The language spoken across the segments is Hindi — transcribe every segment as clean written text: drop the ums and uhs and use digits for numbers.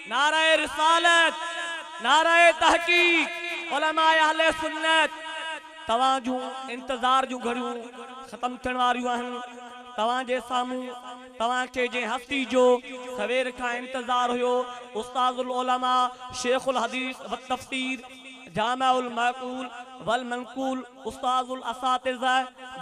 नारे रिसालत, नारे तहकीक, उलमाए अहले सुन्नत तवां जूं इंतजार जूं घड़ियूं खत्म थियण वारियूं आहिनि। तवां जे साम्हूं तवां के जे हस्ती जो सवेर का इंतजार हुयो उस्तादुल उलमा शेखुल हदीस व तफसीर जामिउल मअकूल वल मनकूल उस्तादुल असातिज़ा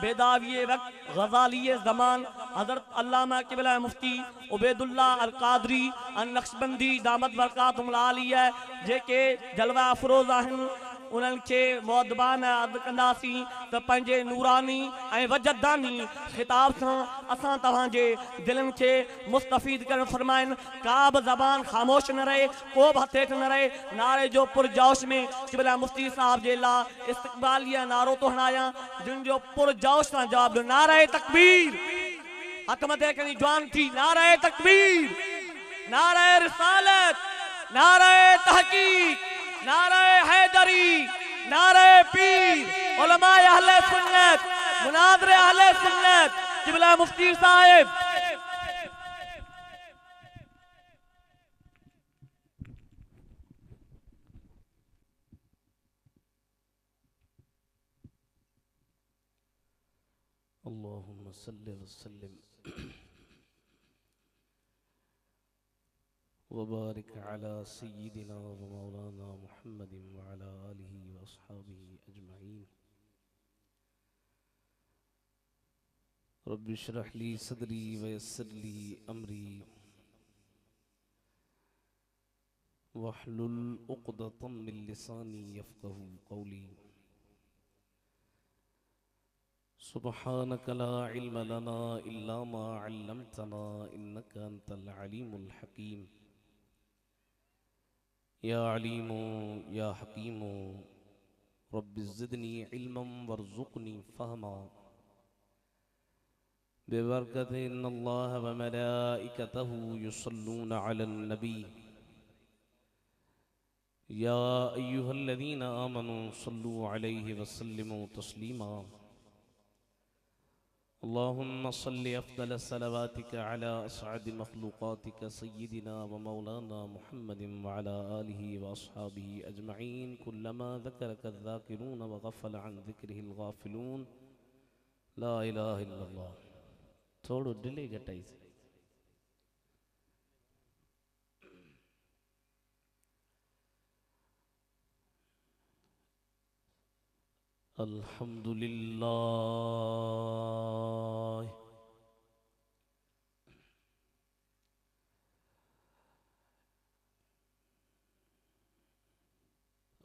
बेदाविये वक्त गज़ालिये ज़मान हज़रत अल्लामा क़िबला मुफ्ती उबैदुल्लाह अल क़ादरी अन नक्शबंदी दामत बरकातुहुल आलिया जेके जलवा अफ़रोज़ आहिनि उन्हनि खे मुअद्दबाना अद कंदासीं त पंहिंजे नूरानी ऐं वजदानी ख़िताब सां असां तव्हांजे दिलनि खे मुस्तफ़ीद करणु फरमाइनि। का बि ज़बान ख़ामोश न रहे, को बि हथ हेठि न रहे। नारे जो पुरजोश में क़िबला मुफ्ती साहब जे लाइ इस्तक़बालिया नारो थो हणायां जिन जो पुरजोश सां जवाबु ॾियो। नारे तकबीर, हथ मथे खणी जवान थी नारे तकबीर, नारे रिसालत, नारे तहकीक, नारे हैदरी, नारे पीर, उलमाए अहले सुन्नत, मुनाज़िरे अहले सुन्नत, क़िबला मुफ्ती साहिब। अल्लाहुम्मा सल्लि व सल्लिम वबारिक अला सय्यिदिना व मौलाना मुहम्मदिन व अला आलिहि व अस्हाबिहि अजमईन। रब्बि इश्रह ली सदरी व यस्सिर ली अमरी वहलुल उक़दतम मिन लिसानी यफ़क़हू क़ौली। सुब्हानक ला इल्म लना इल्ला मा अल्लमतना इन्नका अंतल अलीमुल हकीम। या अलीमो या हकीमो रब्बि ज़िदनी इल्मम वरज़ुक़नी फ़हमा बिबरकति इन्नल्लाह व मलाइकतहु युसल्लूना अलन नबी या अय्युहल्लज़ीना आमनू सल्लू अलैहि व सल्लिमू तस्लीमा। अल्लाहुम्मा सल्लि अफ़्ज़ल सलवातिका अला असअद मख़लूक़ातिका सय्यिदिना व मौलाना मुहम्मदिन व अला आलिहि व अस्हाबिहि अजमईन। कुल्लमा ज़करका ज़ाकिरून व गफ़ल अन ज़िक्रिहिल गाफ़िलून। ला इलाहा इल्लल्लाह। थोड़ो डिले घटाई से। अल्हम्दुलिल्लाह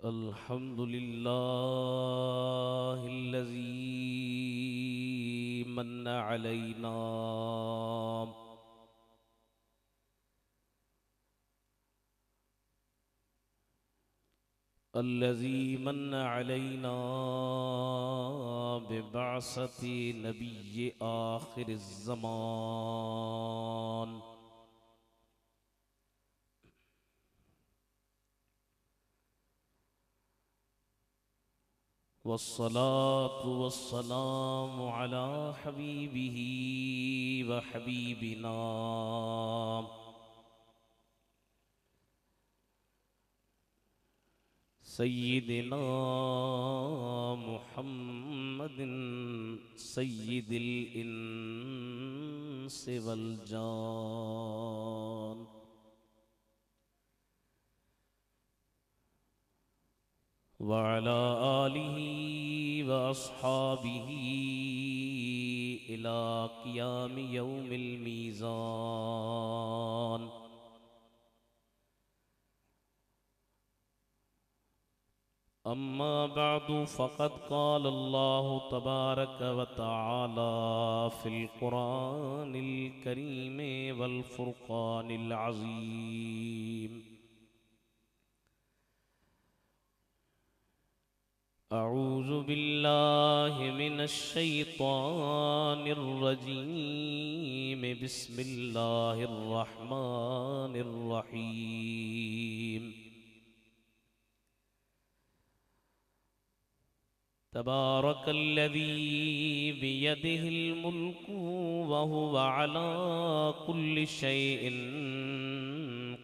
अल्हम्दुलिल्लाहिल्लज़ी मन्ना अलैना अल्लज़ी मन्ना अलैना बिबअसति नबिय्य आखिरिज़ ज़मान। वस्सलातु वस्सलामु अला हबीबिही व हबीबिना सय्यिदिना मुहम्मदिन सय्यिदिल इंसि वल जान। व अला आलिहि व अस्हाबिहि इला क़ियामि यौमिल मीज़ान। अम्मा बअदु फ़क़द क़ाल अल्लाहु तबारक व तआला फ़िल क़ुरानिल करीम वल फ़ुरक़ानिल अज़ीम। अऊज़ु बिल्लाहि मिनश शैतानिर रजीम। बिस्मिल्लाहिर रहमानिर रहीम। तबारकल्लज़ी बियदिहिल मुल्कु व हुवा अला कुल्लि शैइन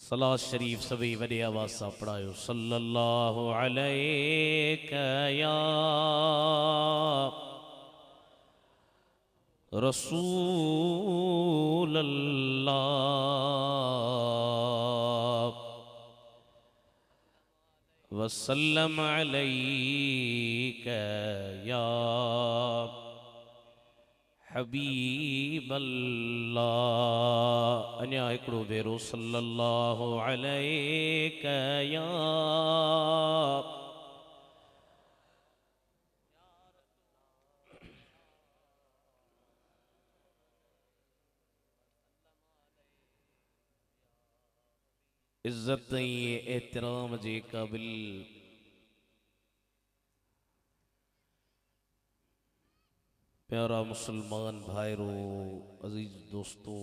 सलात शरीफ सभी बड़ी आवाज से पढ़ायो सल्लल्लाहु अलैका या रसूल अल्लाह वसल्लम अलैका या हबीब अल्लाह अन्या हिकिड़ो भेरो सल्लल्लाहु अलैका या इज्जत एहतराम जे काबिल प्यारा मुसलमान भाईरो अजीज दोस्तों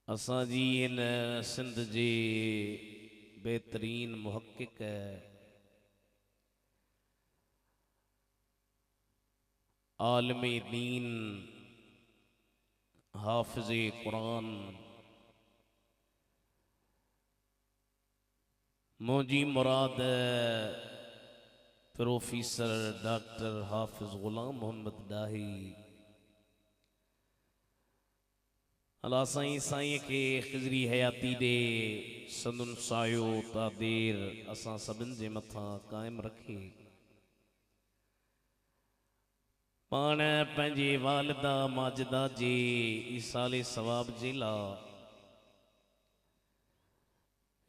असांजी इन सिंध जे बेहतरीन मुहक्किक आलमे दीन हाफिज़े कुरान मुंजी मुराद प्रोफेसर डॉक्टर हाफिज गुलाम मोहम्मद दाही अल्लाह साईं साईं के खिजरी हयाती दे संदुन सायो तादेर असां सभिन जे मथा कायम रखे पाण पंहिंजे वालिदा माजिदा जे ईसाले सवाब जे ला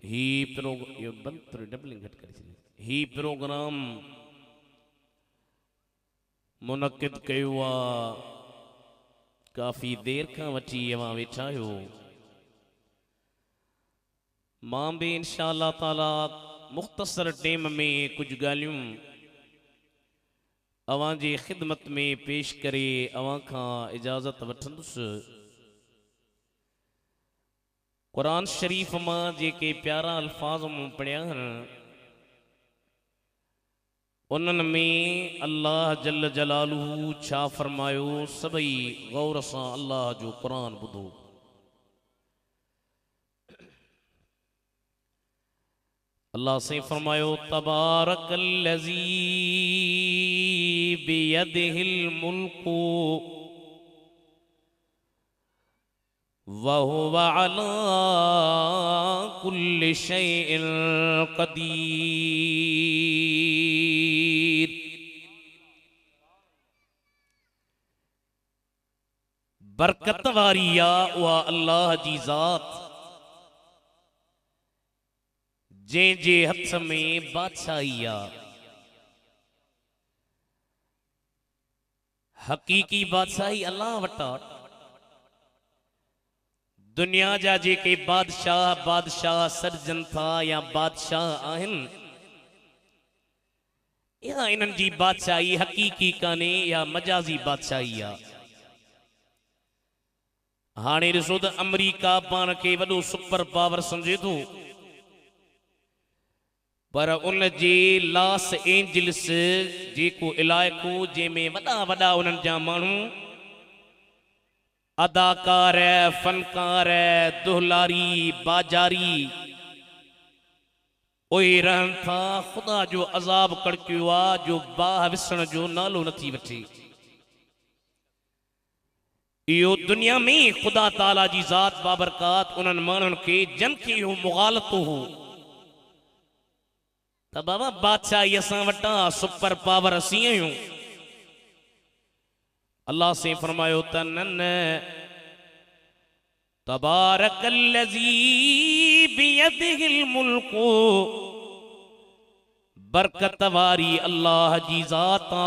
ही प्रोग्राम मुनक़िद कयो काफ़ी देर का वठी अवां वेठा आहियो मां भी इंशाअल्लाह ताला मुख़्तसर टेम में कुछ ॻाल्हियूं अवां जी ख़िदमत में पेश करे अवां खां इजाज़त वठंदुसि कुरान शरीफ मां जेके प्यारा अल्फाज मूं पढ़िया उन्हनि में अल्लाह जल जलालुहू छा फरमायो सभई गौर सां अल्लाह जो कुरान ॿुधो अल्लाह से फरमायो तबारकल्लज़ी बियदिहिल मुल्कु वहुवा अला कुल्लि शैइन क़दीर बरकत वारी या उहा अल्लाह जी ज़ात जंहिंजे हथ में बादशाही आ हकीकी बादशाही अल्लाह वटा दुनिया जा जेके बादशाह सर्जन था या बादशाह आहिन या इन्हनि जी बादशाही हकीकी काने या मजाजी बादशाही आ हाणे ॾिसो त अमेरिका पाण खे वॾो सुपर पावर समझे थो पर उन जे लॉस एंजलिस जेको इलाइक़ो जंहिंमें वॾा वॾा उन्हनि जा माण्हू अदाकार फनकार दुहलारी बाजारी ओए रहन था खुदा जो अजाब कड़कियो आ जो बाह विसण जो नालो नथी वठे इहो दुनिया में खुदा ताला जी ज़ात बाबरकात उन्हनि माण्हुनि खे जन खे इहो मुग़ालतो हो त बाबा बादशाही असां वटां सुपर पावर असीं आहियूं। अल्लाह से फरमायो त न तबारकल्लज़ी बियदिहिल मुल्कु, बरकत वारी अल्लाह जी ज़ात आ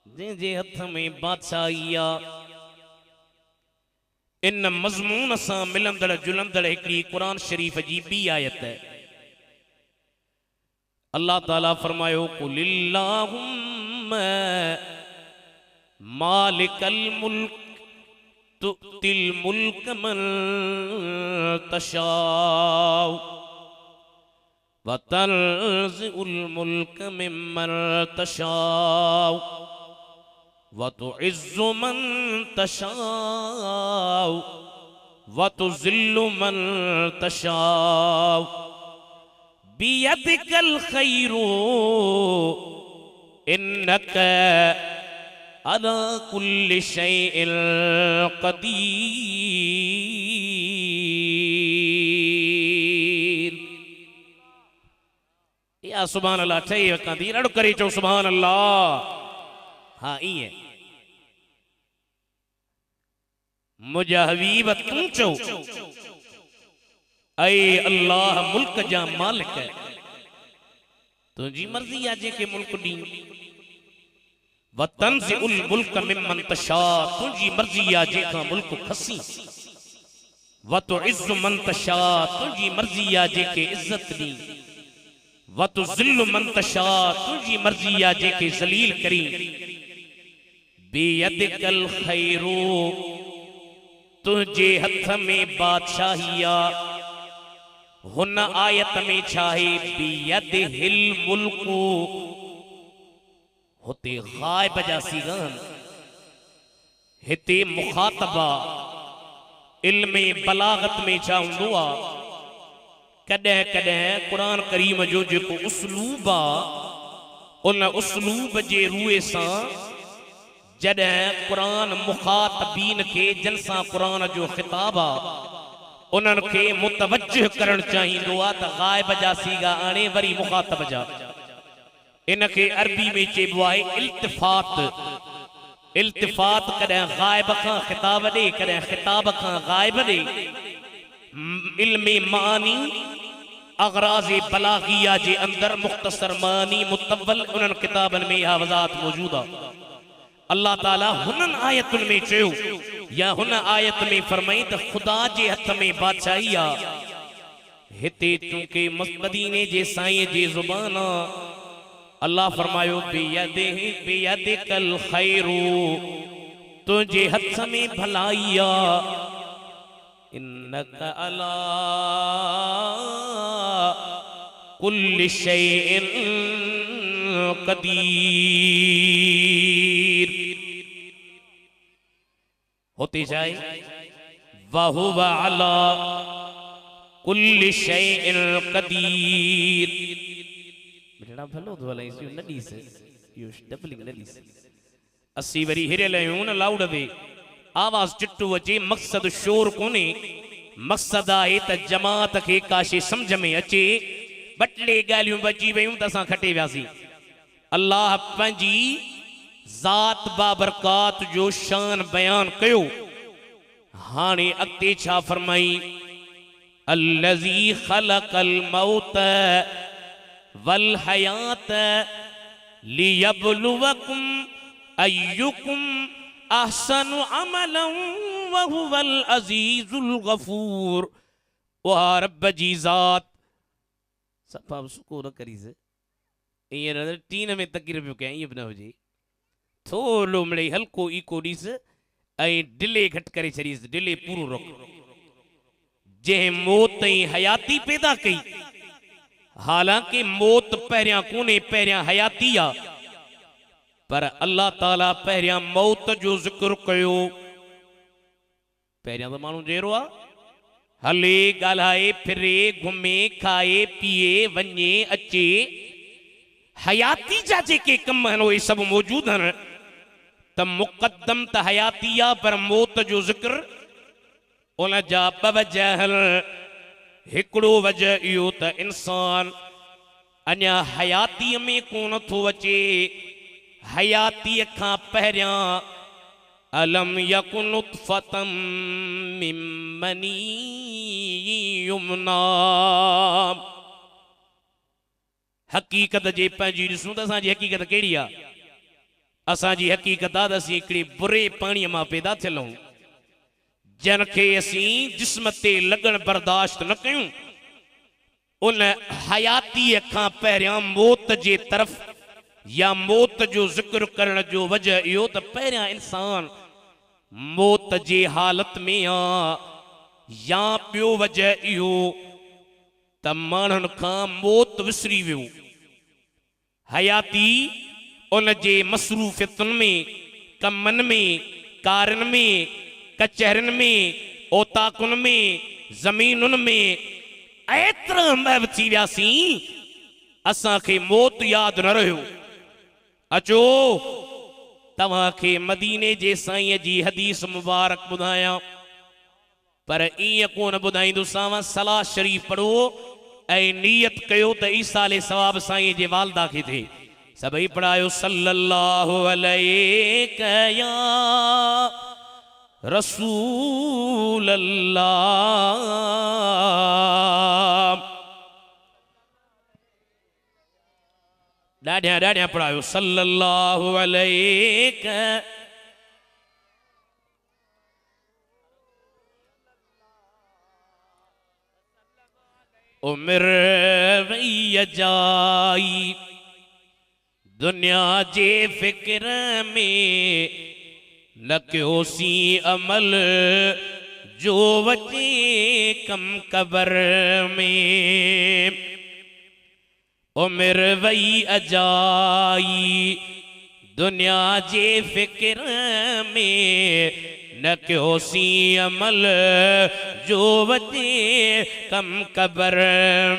जंहिंजे हथ में बादशाही आ। इन मज़मून सां मिलंदड़ जुलंदड़ हिकड़ी कुरान शरीफ जी ॿी आयत है। अल्लाह ताला फरमायो कुलिल्लाहुम्म मालिकल मुल्क तुतिल मुल्क मन तशाउ व तंज़िउल मुल्क मिम्मन तशाउ व तुइज़्ज़ु मन तशाउ व तुज़िल्लु मन तशाउ बियदिकल खैरु इन्नका अला कुल्लि शैइन क़दीर। या सुभान अल्लाह ठही वकां थी ॾाढो करे चओ सुभान अल्लाह। हाँ ईअं मुंहिंजा हबीब तूं चओ ऐ अल्लाह मुल्क जा मालिक तुंहिंजी मर्ज़ी आहे जेके मुल्क ॾीं। व तंज़िउल मुल्क मिम्मन तशा, तुंहिंजी मर्ज़ी आहे जेखां मुल्क खसी। व तुइज़्ज़ु मन तशा, तुंहिंजी मर्ज़ी आहे जेके इज़्ज़त ॾीं। व तुज़िल्लु मन तशा, तुंहिंजी मर्ज़ी आहे जेके ज़लील करी। बियदिकल खैरु, तुंहिंजे हथ में बादशाही आ। हुन आयत में छाहे बियदिहिल मुल्कु, हुते गायब जा सीगान, हिते मुखातबा। इल्मे बलागत में छा हूंदो आ, कॾहिं कॾहिं कुरान करीम जो जेको उसलूब आ उन उसलूब जे रूए सां जॾहिं कुरान मुखातबीन खे जिन सां कुरान जो खिताब आ उन्हनि खे मुतवज्जिह करणु चाहींदो आहे त गायब जा सीगा आणे वरी मुखातब जा। इनखे अरबी में चइबो आहे इल्तिफात। इल्तिफात कॾहिं गायब खां खिताब ॾे, कॾहिं खिताब खां गायब ॾे। इल्मे मानी अगराज़ बलागिया जे अंदर मुख्तसर मानी मुतव्वल उन्हनि किताबनि में इहा वज़ाहत मौजूद आहे। अल्लाह ताला हुननि आयतुनि में चयो या हुन आयत में फरमाई त खुदा जे हथ में बादशाही आ। हिते चूंकि मदीने जे साईं जे ज़ुबान आ, अल्लाह फरमायो बियदिकल खैरु, तुंहिंजे हथ में भलाई आ। इन्नका अला कुल्लि शैइन क़दीर। होते जाए वहुवा अला कुल्लि शैइन क़दीर। बेटा भलो तो भला इसी नडी से यो डबलिंग नडी से असी वरी हिरे लयूं न लाउड दे आवाज चिट्टू अचे। मकसद शोर कोने, मकसद आहे त जमात खे काशे समझ में अचे। बटले गालियूं बची वयूं त असां खटे वियासीं। अल्लाह पंहिंजी ज़ात बाबरकात जो शान बयान कयो। हाणे अॻिते छा फरमाई, अल्लज़ी ख़लक़ल मौत वल हयात लियब्लुवकुम अय्युकुम अहसनु अमलन व हुवल अज़ीज़ुल गफूर। वहा रब जी ज़ात सफ़ा सुकून करी से ईअं न टीन में तकीर पियो कयां, ईअं बि न हुजे। थोरो मिड़ई हल्को ईको ॾिस ऐं डिले घटि करे छॾीसि, डिले पूरो रख। जंहिं मौत ऐं हयाती पैदा कई, हालांकि मौत पहिरियां कोन्हे, पहिरियां हयाती आ, पर अल्लाह ताला पहिरियां मौत जो ज़िक्र कयो। पहिरियां त माण्हू जहिड़ो आहे, हले ॻाल्हाए फिरे घुमे खाए पीए वञे अचे, हयाती जा जेके कम आहिनि उहे सभु मौजूद आहिनि। त मुक़द्दम त हयातिया पर मौत जो ज़िक्र उन जा ब वजह हिकिड़ो वजह इहो त इंसान अञा हयातीअ में कोन थो अचे हयातीअ खां पहिरियां अलम यकुन नुत्फतम मिन मनी युमना हकीकत जे पंहिंजी ॾिसूं त असांजी हकीकत कहिड़ी आहे असांजी हकीकत आहे त असीं हिकिड़े बुरे पाणीअ मां पैदा थियल आहियूं जंहिंखे असीं जिस्म ते लॻण बर्दाश्त न कयूं उन हयातीअ खां पहिरियां मौत जे तरफ़ या मौत जो ज़िक्र करण जो वजह इहो त पहिरियां इंसान मौत जे हालत में आ या ॿियो वजह इहो त माण्हुनि खां मौत विसरी वियो हयाती उन जे मसरूफ़ियतुनि में कमनि में कारनि में कचहरियुनि में ओताकुनि में ज़मीनुनि में एतिरा महव थी वियासीं असांखे मौत यादि न रहियो अचो तव्हांखे मदीने जे साईंअ जी हदीस मुबारक ॿुधायां पर ईअं कोन ॿुधाईंदोसांव सलाह शरीफ़ पढ़ो ऐं नियत कयो त ईसाले सवाब साईं जे वालदा खे थिए सभई पढ़ायो सल्लल्लाहु अलैहि या रसूल अल्लाह ॾाढियां ॾाढियां पढ़ायो सल्लल्लाहु अलैहि उमिर वई जाई दुनिया जे फिक्र में न कयोसी अमल जो वचे कम कबर में उमिर वई अजाई दुनिया जे फिक्र में न कयोसी अमल जो वचे कम कबर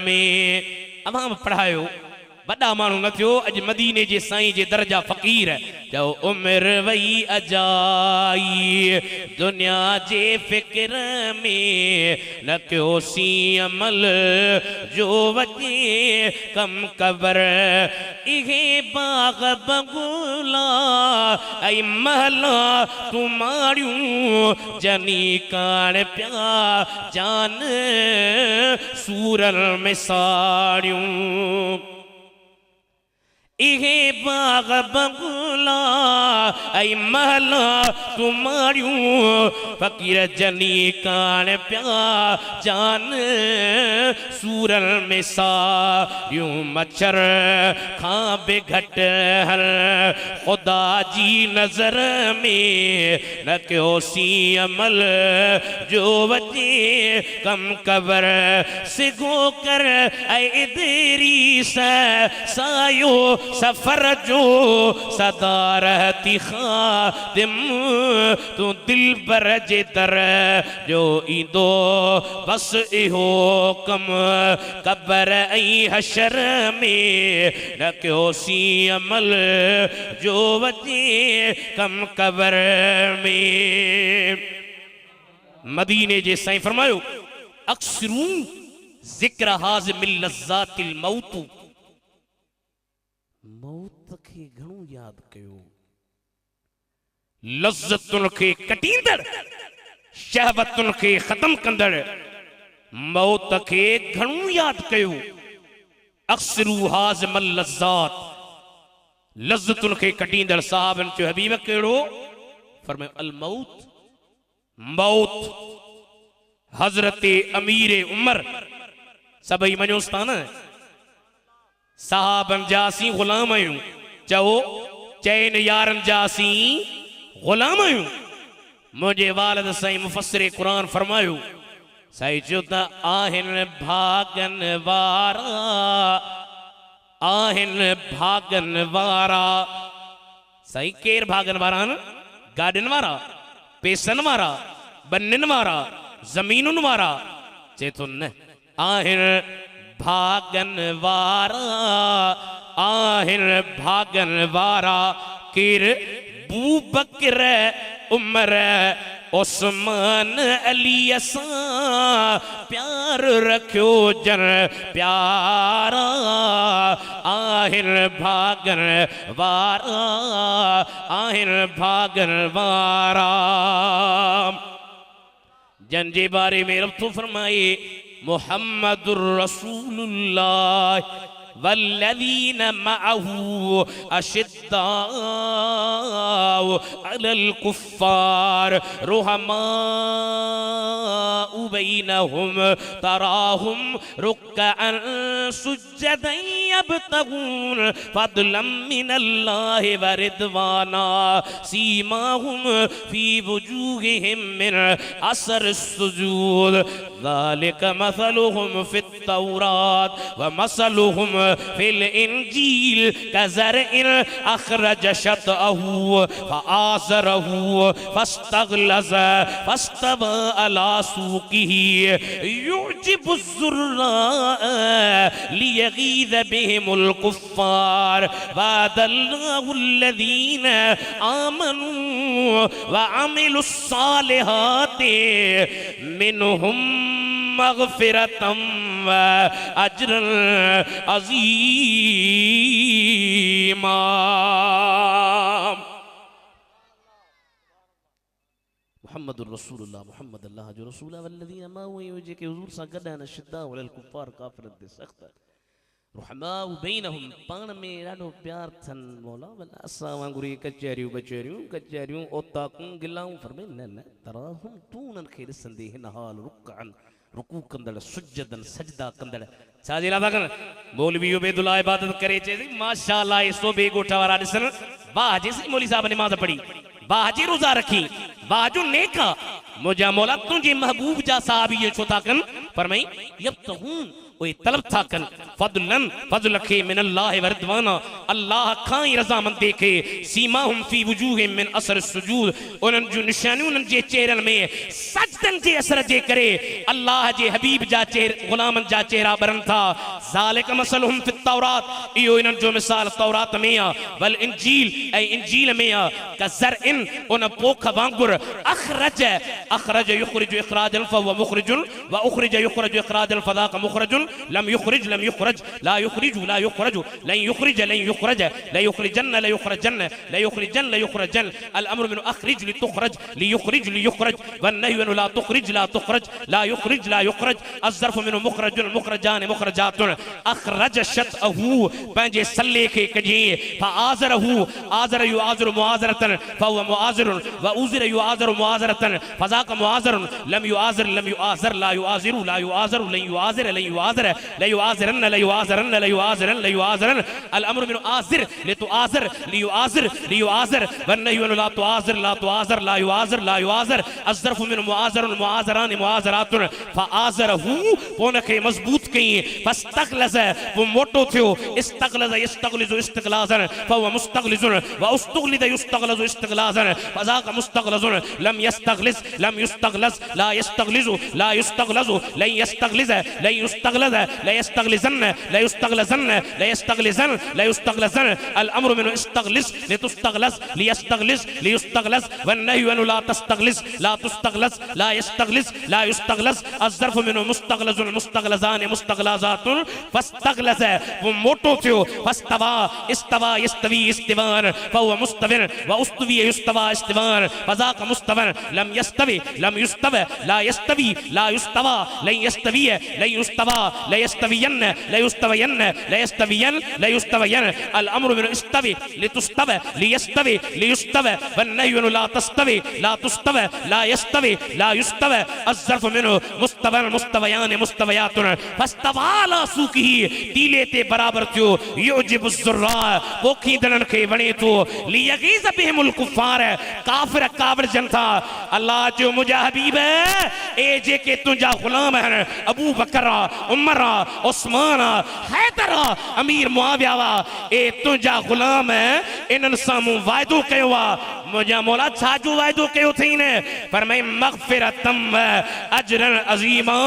में अमां पढ़ायो वॾा माण्हू न थियो अॼु मदीने जे साईं जे दर्जा फ़क़ीर चओ उमिरि वई अजाई दुनिया जे फ़िक्र में न कयोसी अमल जो वचे कम कबर इहे बाग़ बगुला ऐं महला तूं मारियूं जनी कान पिया जान सूरन में साड़ियूं इहे बाग़ बगुला ऐं महला तूं मारियूं फ़क़ीर जनी कान पिया जान सूरन में सारियूं मच्छर खां बि घटि हल ख़ुदा जी नज़र में न कयोसी अमल जो वचे कम कबर सिगो कर ऐं देरी सायो सफर जो सदा रहती खादिम तू दिल पर जे दर जो ईंदो बस इहो कम कबर ऐं हशर में न कयोसी अमल जो वचे कम कबर में मदीने जे साईं फरमायो अक्सरू ज़िक्र हाज़िमिल लज़्ज़ातिल मौत मौत खे घणो यादि कयो लज़्ज़तुनि खे कटींदड़ शहवतुनि खे ख़त्म कंदड़ मौत खे घणो यादि कयो अक्सरू हाज़िमल लज़्ज़ात लज़्ज़तुनि खे कटींदड़ साहबनि चयो हबीब कहिड़ो फरमायो अल मौत मौत हज़रत अमीर उमर सभई मञोसि था न साहबन जासी गुलाम आयूं चओ चैन यारन जासी गुलाम आयूं मुझे वालिद साईं मुफस्सिर कुरान फरमायो साईं चयो त आहिनि भागन वारा साईं केर भागन वारा आहिनि गाॾियुनि वारा पैसनि वारा बनियुनि वारा ज़मीनुनि वारा चए थो न आहिनि भागन वारा आहिनि भागन वारा केर अबू बकर उमर उस्मान अली असां प्यार रखियो जन प्यारा आहिन भागन वारा आहिन भागन वारा। जन जे बारे में रब तो फरमाए मुहम्मदुर रसूलुल्लाह वल्लज़ीन मअहू अशिद्दाउ अलल कुफ्फार रुहमाउ बैनहुम तराहुम रुक्कअन सुज्जदन यब्तगून फदलन मिनल्लाहि व रिदवाना सीमाहुम फी वुजूहिहिम मिन असर सुजूद ज़ालिक मसलुहुम फित तौरात व मसलुहुम फिल इंजील कज़रइन अखरज शतअहू फआज़रहू फस्तग़लज़ फस्तवा अला सूक़िही युअजिबुज़्ज़ुर्राअ लियग़ीज़ बिहिमुल कुफ़्फ़ार वअदल्लाहुल्लज़ीन आमनू व अमिलुस्सालिहाति मिनहुम मग़फ़िरतम व अज्रन अज़ीमा। मुहम्मदुर रसूलुल्लाह मुहम्मद अल्लाह जो रसूल वल्लज़ीन माअहू जे के हुजूर सां गॾु आहिनि अशिद्दाउ अलल कुफ़्फ़ार काफ़िरनि ते सख़्त रुहमाउ बैनहुम पाण में ॾाढो प्यार अथनि मौला भला असां वांगुरु कचहरियूं ओताकूं गिलाऊं फरमाए न न तराहुम तूं उन्हनि खे ॾिसंदे हिन हाल रुकअन रुकू कंदड़ सुजदन सजदा कंदड़ छाजे लाइ था कनि मौलवी उबैदुल्लाह इबादत करे चए माशाअल्लाह सो बे ॻोठ वारा ॾिसनि वाह जेसी मौली साहब नमाज़ पढ़ी वाह जी रोज़ा रखी वाह जो नेक मुंहिंजा मौला तुंहिंजे महबूब जा साहब इहे छो था कनि फरमाई यब्तगून ओए तलब था कन फदलन फजल के मिनल्लाहि व रिदवाना अल्लाह खां ई रज़ामंदी के सीमाहुम फी वुजूहिम मिन असर सुजूद उन्हनि जूं निशानियूं उन्हनि जे चेहरनि में सजदनि जे असर जे करे अल्लाह जे हबीब जा गुलामनि जा चेहरा ॿरनि था ज़ालिक मसलुहुम फित तौरात इहो इन्हनि जो मिसाल तौरात में आहे वल इंजील ऐं इंजील में आहे कज़रइन उन पोख वांगुरु अखरज युखरिजु इखराजन फहुव मुखरिजुन व उखरिज युखरिजु इखराजन फज़ाक मुखरजुन लम युखरिज ला युखरिजु लन युखरिज ला युखरजन अल अम्रु मिन अखरिज लितुखरज लियुखरज वन नह्यु अन ला तुखरिज ला युखरज अज़्ज़र्फु मिन मुखरजुन मुखरजान मुखरजातुन अखरज शतअहू पंहिंजे सल्ले खे कढी फआज़रहू आज़र युआज़िरु मुआज़रतन फहुव मुआज़िरुन व उज़िर युआज़िरु मुआज़रतन फज़ाक मुआज़िरुन लम युआज़िर ला युआज़िरु लन युआज़िर ला युआज़िरन अल अम्रु मिन आज़िर लितुआज़िर लियुआज़िर वन नह्यु अन ला तुआज़िर ला युआज़िर अज़्ज़र्फु मिन मुआज़िरुन मुआज़रान मुआज़रातुन फआज़रहू पोन खे मज़बूत कई फस्तग़लज़ वो मोटो थियो इस्तग़लज़ यस्तग़लिज़ु इस्तिग़लाज़न फहुव मुस्तग़लिज़ुन व उस्तग़लिज़ युस्तग़लज़ु इस्तिग़लाज़न फज़ाक मुस्तग़लज़ुन लम युस्तग़लज़ ला यस्तग़लिज़ु ला युस्तग़लज़ु लन यस्तग़लिज़ ला युस्तग़लिज़न अल अम्रु मिन इस्तग़लिज़ लितुस्तग़लज़ लियुस्तग़लज़ वन नह्यु अन ला तस्तग़लिज़ ला यस्तग़लिज़ ला युस्तग़लज़ अज़्ज़र्फु मिन मुस्तग़लज़ुन मुस्तग़लज़ान मुस्तग़लाज़ातुन फस्तग़लज़ वो मोटो थियो फस्तवा यस्तवी इस्तिवान फहुव मुस्तविन व उस्तवी युस्तवा इस्तिवान फज़ाक मुस्तवन लम युस्तव ला युस्तवा लन यस्तवी ला युस्तवियन अल अम्रु मिन इस्तवी लियुस्तव वन नह्यु अन ला तुस्तव ला यस्तवी ला युस्तव अज़्ज़र्फु मिन मुस्तवन मुस्तवयान मुस्तवयातुन फस्तवा अला सूक़िही तीले ते बराबर थियो युअजिबुज़्ज़ुर्रा पोखींदड़नि खे वणे थो लियग़ीज़ बिहिमुल कुफ़्फ़ार काफ़िर कावड़जनि था अल्लाह जो मुंहिंजा हबीब ए जेके तुंहिंजा ग़ुलाम आहिनि अबू बकर उमर उस्मान हैदर अमीर मुआविया ए तुंहिंजा ग़ुलाम इन्हनि सां मूं वाइदो कयो आहे मुंहिंजा मौला छाजो वाइदो कयो अथई न फरमाई मग़फ़िरतम अजरन अज़ीमा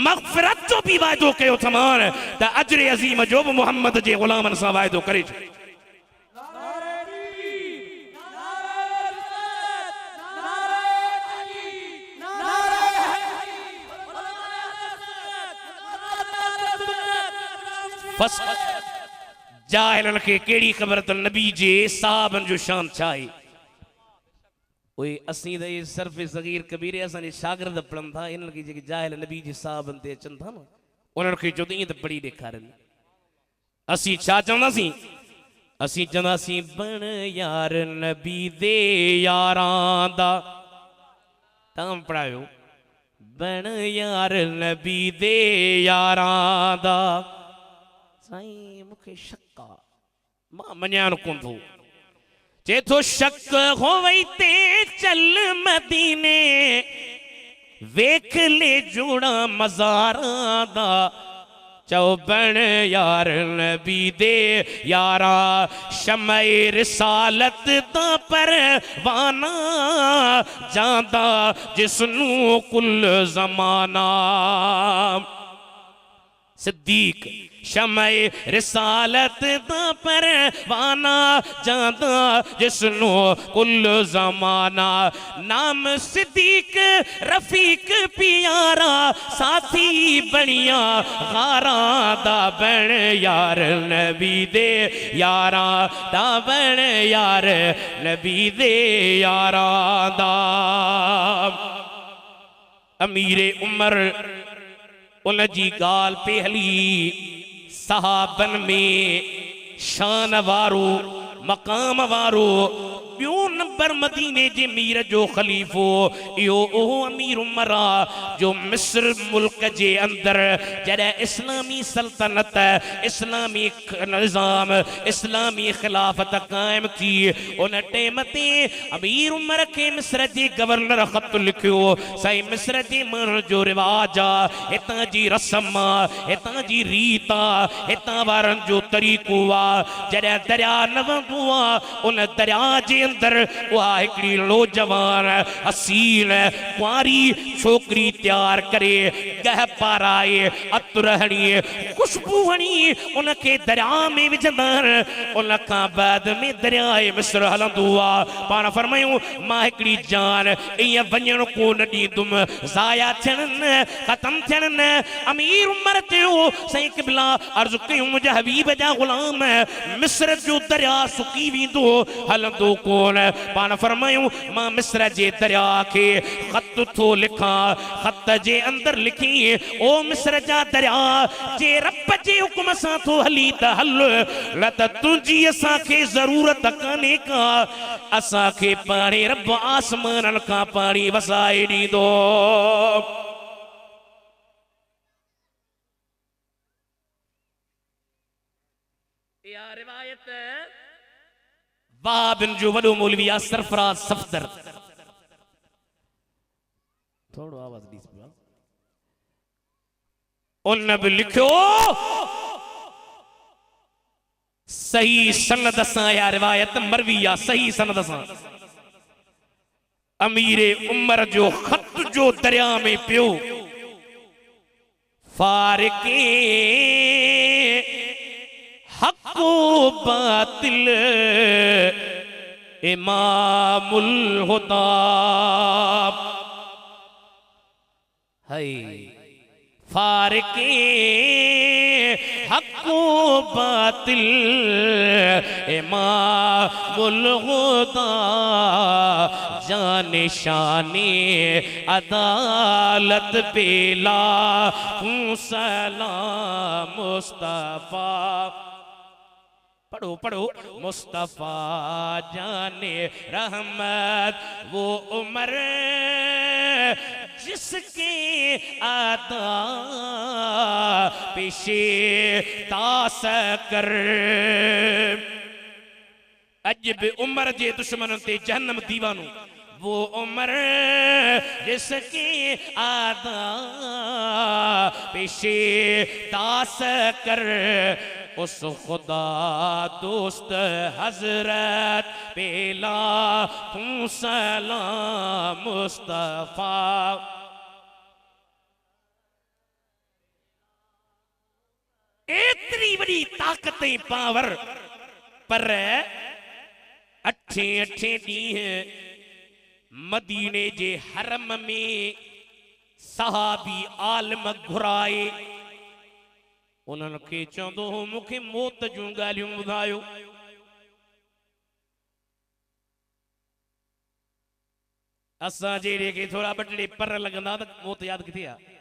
मग़फ़िरत जो बि वाइदो कयो अथमान त अजर अज़ीम जो बि मुहम्मद जे ग़ुलामनि सां वाइदो करे छॾियो। फस जाहिलन के केड़ी खबर त नबी जे साहबन जो शान छाए ओए असीं त सिर्फ सगीर कबीर असां जे शागिर्द पढ़न था इन के जे जाहिल नबी जे साहबन ते अचन था न उन्हनि खे जो ईअं त पढ़ी ॾेखारनि असीं छा चवंदासीं असीं चवंदासीं बण यार नबी दे यारां दा तव्हां पढ़ायो बण यार नबी दे यारां दा साईं मूंखे शक आहे मां मञान कोन थो चे थो शक हो वई ते चल मदीने वेख ले जोड़ा मज़ारां दा चओ बण यार नबी दे यारा शमए रिसालत दा परवाना जांदा जिसनू कुल ज़माना सिद्दीक शमए रिसालत दा परवाना जांदा जिसनू कुल ज़माना नाम सिद्दीक रफीक प्यारा साथी बनिया गारा दा बण यार नबी दे यारा दा बण यार नबी दे यारा दा अमीरे उमर उन जी गाल पे हली सहाबन में शान वारो मकाम वारो ॿियो नंबर मदीने जे मीर जो खलीफो इहो ओहो अमीर उमरा जो मिस्र मुल्क जे अंदर जॾहिं इस्लामी सल्तनत इस्लामी निज़ाम इस्लामी खिलाफत कायम थी उन टेम ते अमीर उमर के मिस्र जे गवर्नर ख़त लिखियो साईं मिस्र जे माण्हुनि जो रिवाज आहे हितां जी रस्म आहे हितां जी रीत आहे हितां वारनि जो तरीक़ो आहे जॾहिं दरिया न वहंदो आहे उन दरिया जे अंदर उहा हिकड़ी नौजवान हसीन कुंवारी छोकरी तैयार करे गह पाराए अतर हणी खुशबू हणी उनखे दरिया में विझंदा उन खां बाद में दरियाए मिस्र हलंदो आहे पाण फरमायूं मां हिकड़ी जान ईअं वञण कोन ॾींदुमि ज़ाया थियण न ख़तम थियण न अमीर उमर चयो साईं क़िबला अर्ज़ु कयूं मुंहिंजे हबीब जा ग़ुलाम मिस्र जो दरिया सुकी वेंदो हलंदो कोन पाण फरमायूं मां मिस्र जे दरिया खे ख़त थो लिखां ख़त जे अंदर लिखी ओ मिस्र जा दरिया जे रब जे हुकुम सां थो हली त हल न त तुंहिंजी असांखे ज़रूरत कान्हे का असांखे पाणी रब आसमाननि खां पाणी वसाए ॾींदो इहा रिवायत बाबिन जो वडो मौलवी आहे सरफराज सफदर थोड़ो आवाज ॾीस पियो उन बि लिखियो सही सनद सां या रिवायत मरवी आहे सही सनद सां अमीरे उमर जो ख़त जो दरिया में पियो फारिके हक़ो बातिल इमामुल हुदा है फारिके हक़ो बातिल इमामुल हुदा जाने शाने अदालत पेला सलाम मुस्तफा पढ़ो पढ़ो मुस्तफा जाने रहमत वो उमर जिसके आदा पेशे तास कर अजब उमर जे दुश्मन ते जहन्नम दीवानो वो उमर जिसके आदा पेशे तास कर उस खुदा दोस्त हजरत पेला तू सलाम मुस्तफा इतनी बड़ी ताकत पावर पर अठे अठे ॾींहं मदीने जे हरम में सहाबी आलम घुराए उन्हनि खे चवंदो हो मूंखे मौत जूं ॻाल्हियूं ॿुधायो। असां जहिड़े खे थोरा ॿ टे पर लॻंदा त मौत यादि किथे आहे।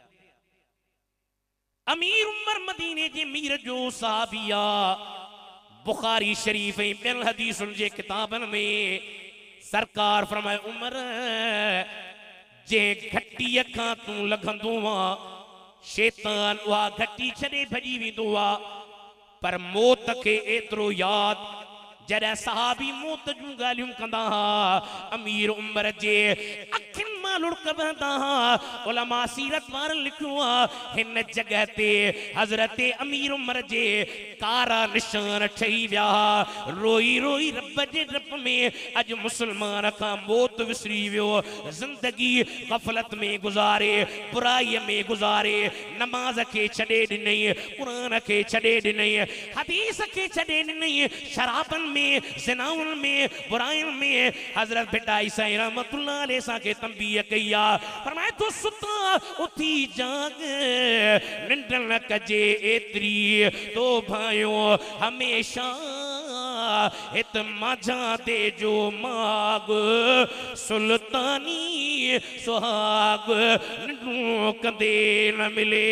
अमीर उमर मदीने जे मीर जो साहबी आहे। बुखारी शरीफ़ ऐं ॿियनि हदीसुनि जे किताबनि में सरकार फरमाए उमर जंहिं घटीअ खां तूं लॻंदो आहे शैतान उहा घटी छॾे भॼी वेंदो आहे। पर मौत खे एतिरो यादि जॾहिं सहाबी मौत जूं ॻाल्हियूं कंदा हा अमीर उमर जे अखियुनि मां लुड़क बहंदा हा। उलमा सीरत वारनि लिखियो आहे हिन जॻह ते हज़रत अमीर उमर जे कारा निशान ठही विया। रोई रोई रब जे डप में अॼु मुस्लमान खां मौत विसरी वियो। ज़िंदगी ग़फ़लत में गुज़ारे, बुराईअ में गुज़ारे, नमाज़ खे छॾे ॾिनई, क़ुरान खे छॾे ॾिनई, हदीस खे छॾे ॾिनई, शराबनि में, ज़िनाउनि में, बुराइयुनि में। हज़रत बेटा ईसा रहमतुल्लाह अलैहि सां खे तंबीह कई आहे, फरमाए तूं सुता उथी जाग, निंड न कजे एतिरी तो भाइयो हमेशा हित माझा दे जो माग सुल्तानी सुहाग निंडू कंदे न मिले।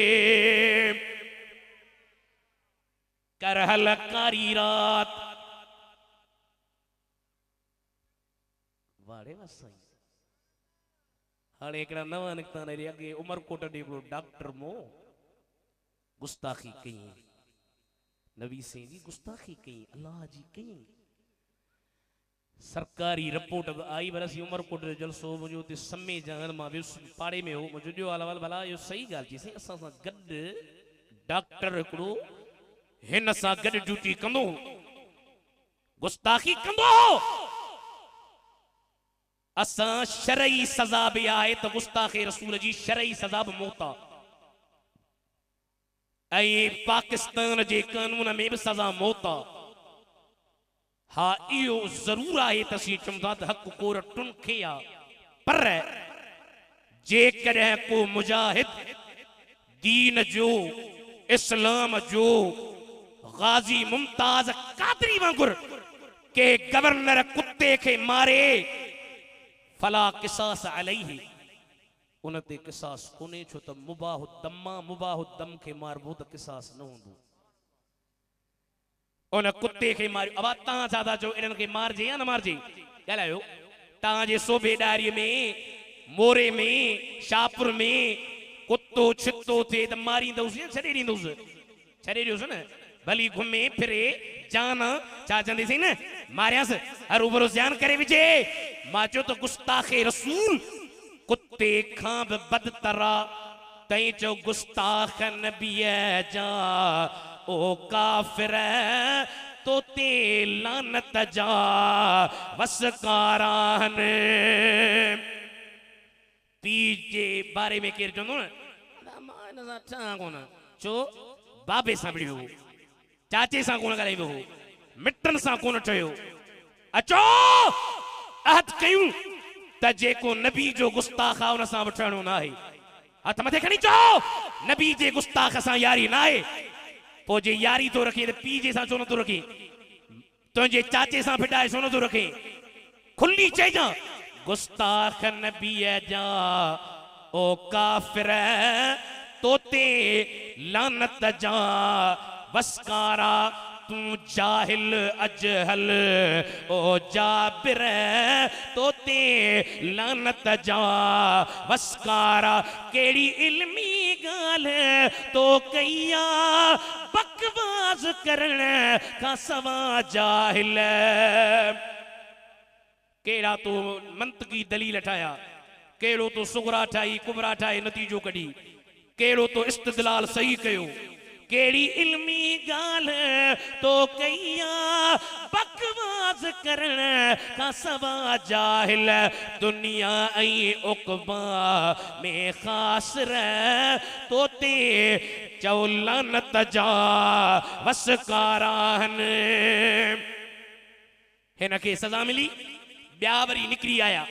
कर हलकारी रात वाड़े वसाई हाणे हिकिड़ा नवां निकिता आहिनि। अॻे उमरकोट ॾे हिकिड़ो डॉक्टर मो गुस्ताखी कई, नबी साईं जी गुस्ताखी कई, अल्लाह जी कई। सरकारी रिपोर्ट आई बरसी उमरकोट जो जलसो मुंहिंजो हुते समय जहान मां वियुसि पाड़े में हो। मुंहिंजो ॾियो हाल भला इहो सही ॻाल्हि चई साईं असां सां गॾु डॉक्टर हिकिड़ो हिन सां गॾु ड्यूटी कंदो, गुस्ताखी कंदो। असां शरई सज़ा बि आहे त गुस्ताखे रसूल जी शरई सज़ा बि मौत आहे। ऐं पाकिस्तान जे कानून में बि सज़ा मौत आहे। हा इहो ज़रूर आहे त असीं चवंदा त हक़ कोर टुन खे आहे, पर जेकॾहिं को मुजाहिद दीन जो इस्लाम जो गाज़ी मुमताज कादरी वांगुरु के गवर्नर कुत्ते खे मारे फला किसास अलैहि उन ते किसास कोने, छो त मुबाहु दम खे मारबो त किसास न हूंदो। उन कुत्ते खे मारियो। अब तव्हां छा था चओ इन्हनि खे मारजे या न मारजे? ॻाल्हायो। तव्हांजे सूबेदारीअ में, मोरे में, शाहपुर में कुत्तो छितो थिए त मारींदुसि या छॾे ॾींदुसि? छॾे ॾियोसि न। भली घुमे फिरे जान छा चवंदीसीं न मारियासि हरू भरो जान करे विझे। मां चयो त गुस्ताखे रसूल कुत्ते खां बि बदतरा तई चो गुस्ताख नबीअ जा ओ काफ़िर तो ते लानत जा वसकारान। पी जे बारे में केर चवंदो न मां इन सां ठहां कोन, छो बाबे सां विढ़ियो, चाचे सां कोन ॻाल्हाईंदो हो, मिटनि सां कोन ठहियो। अचो अहद कयूं त जेको नबी जो गुस्ताख आहे उन सां बि ठहणो न आहे। हथ मथे खणी चओ नबी जे गुस्ताख सां यारी न आहे। पोइ जे यारी तो रखे त पी जे सां छो नथो रखे? तुंहिंजे चाचे सां फिटाए छो नथो रखे? खुली चइजां गुस्ताख नबीअ जा ओ काफ़िर तोते लानत जा वसकारा। तू जाहिल अजहल ओ जाबिर तोते लानत जा वसकारा। केड़ी इल्मी गाल्हि तो कईया बकवास करण का सवा जाहिल। केड़ा तो मंतकी दलील ठाया, केड़ो तो सुगरा ठाई कुबरा ठाए नतीजो कढी, केड़ो तो इस्तदलाल सही कयो, केड़ी इल्मी गाल्हि तो कईया बकवास करण का सवा जाहिल। दुनिया ऐं उक़बा में ख़ास तोते चओ लानत जा वसकारान। हिन खे सज़ा मिली, ॿिया वरी निकिरी आया।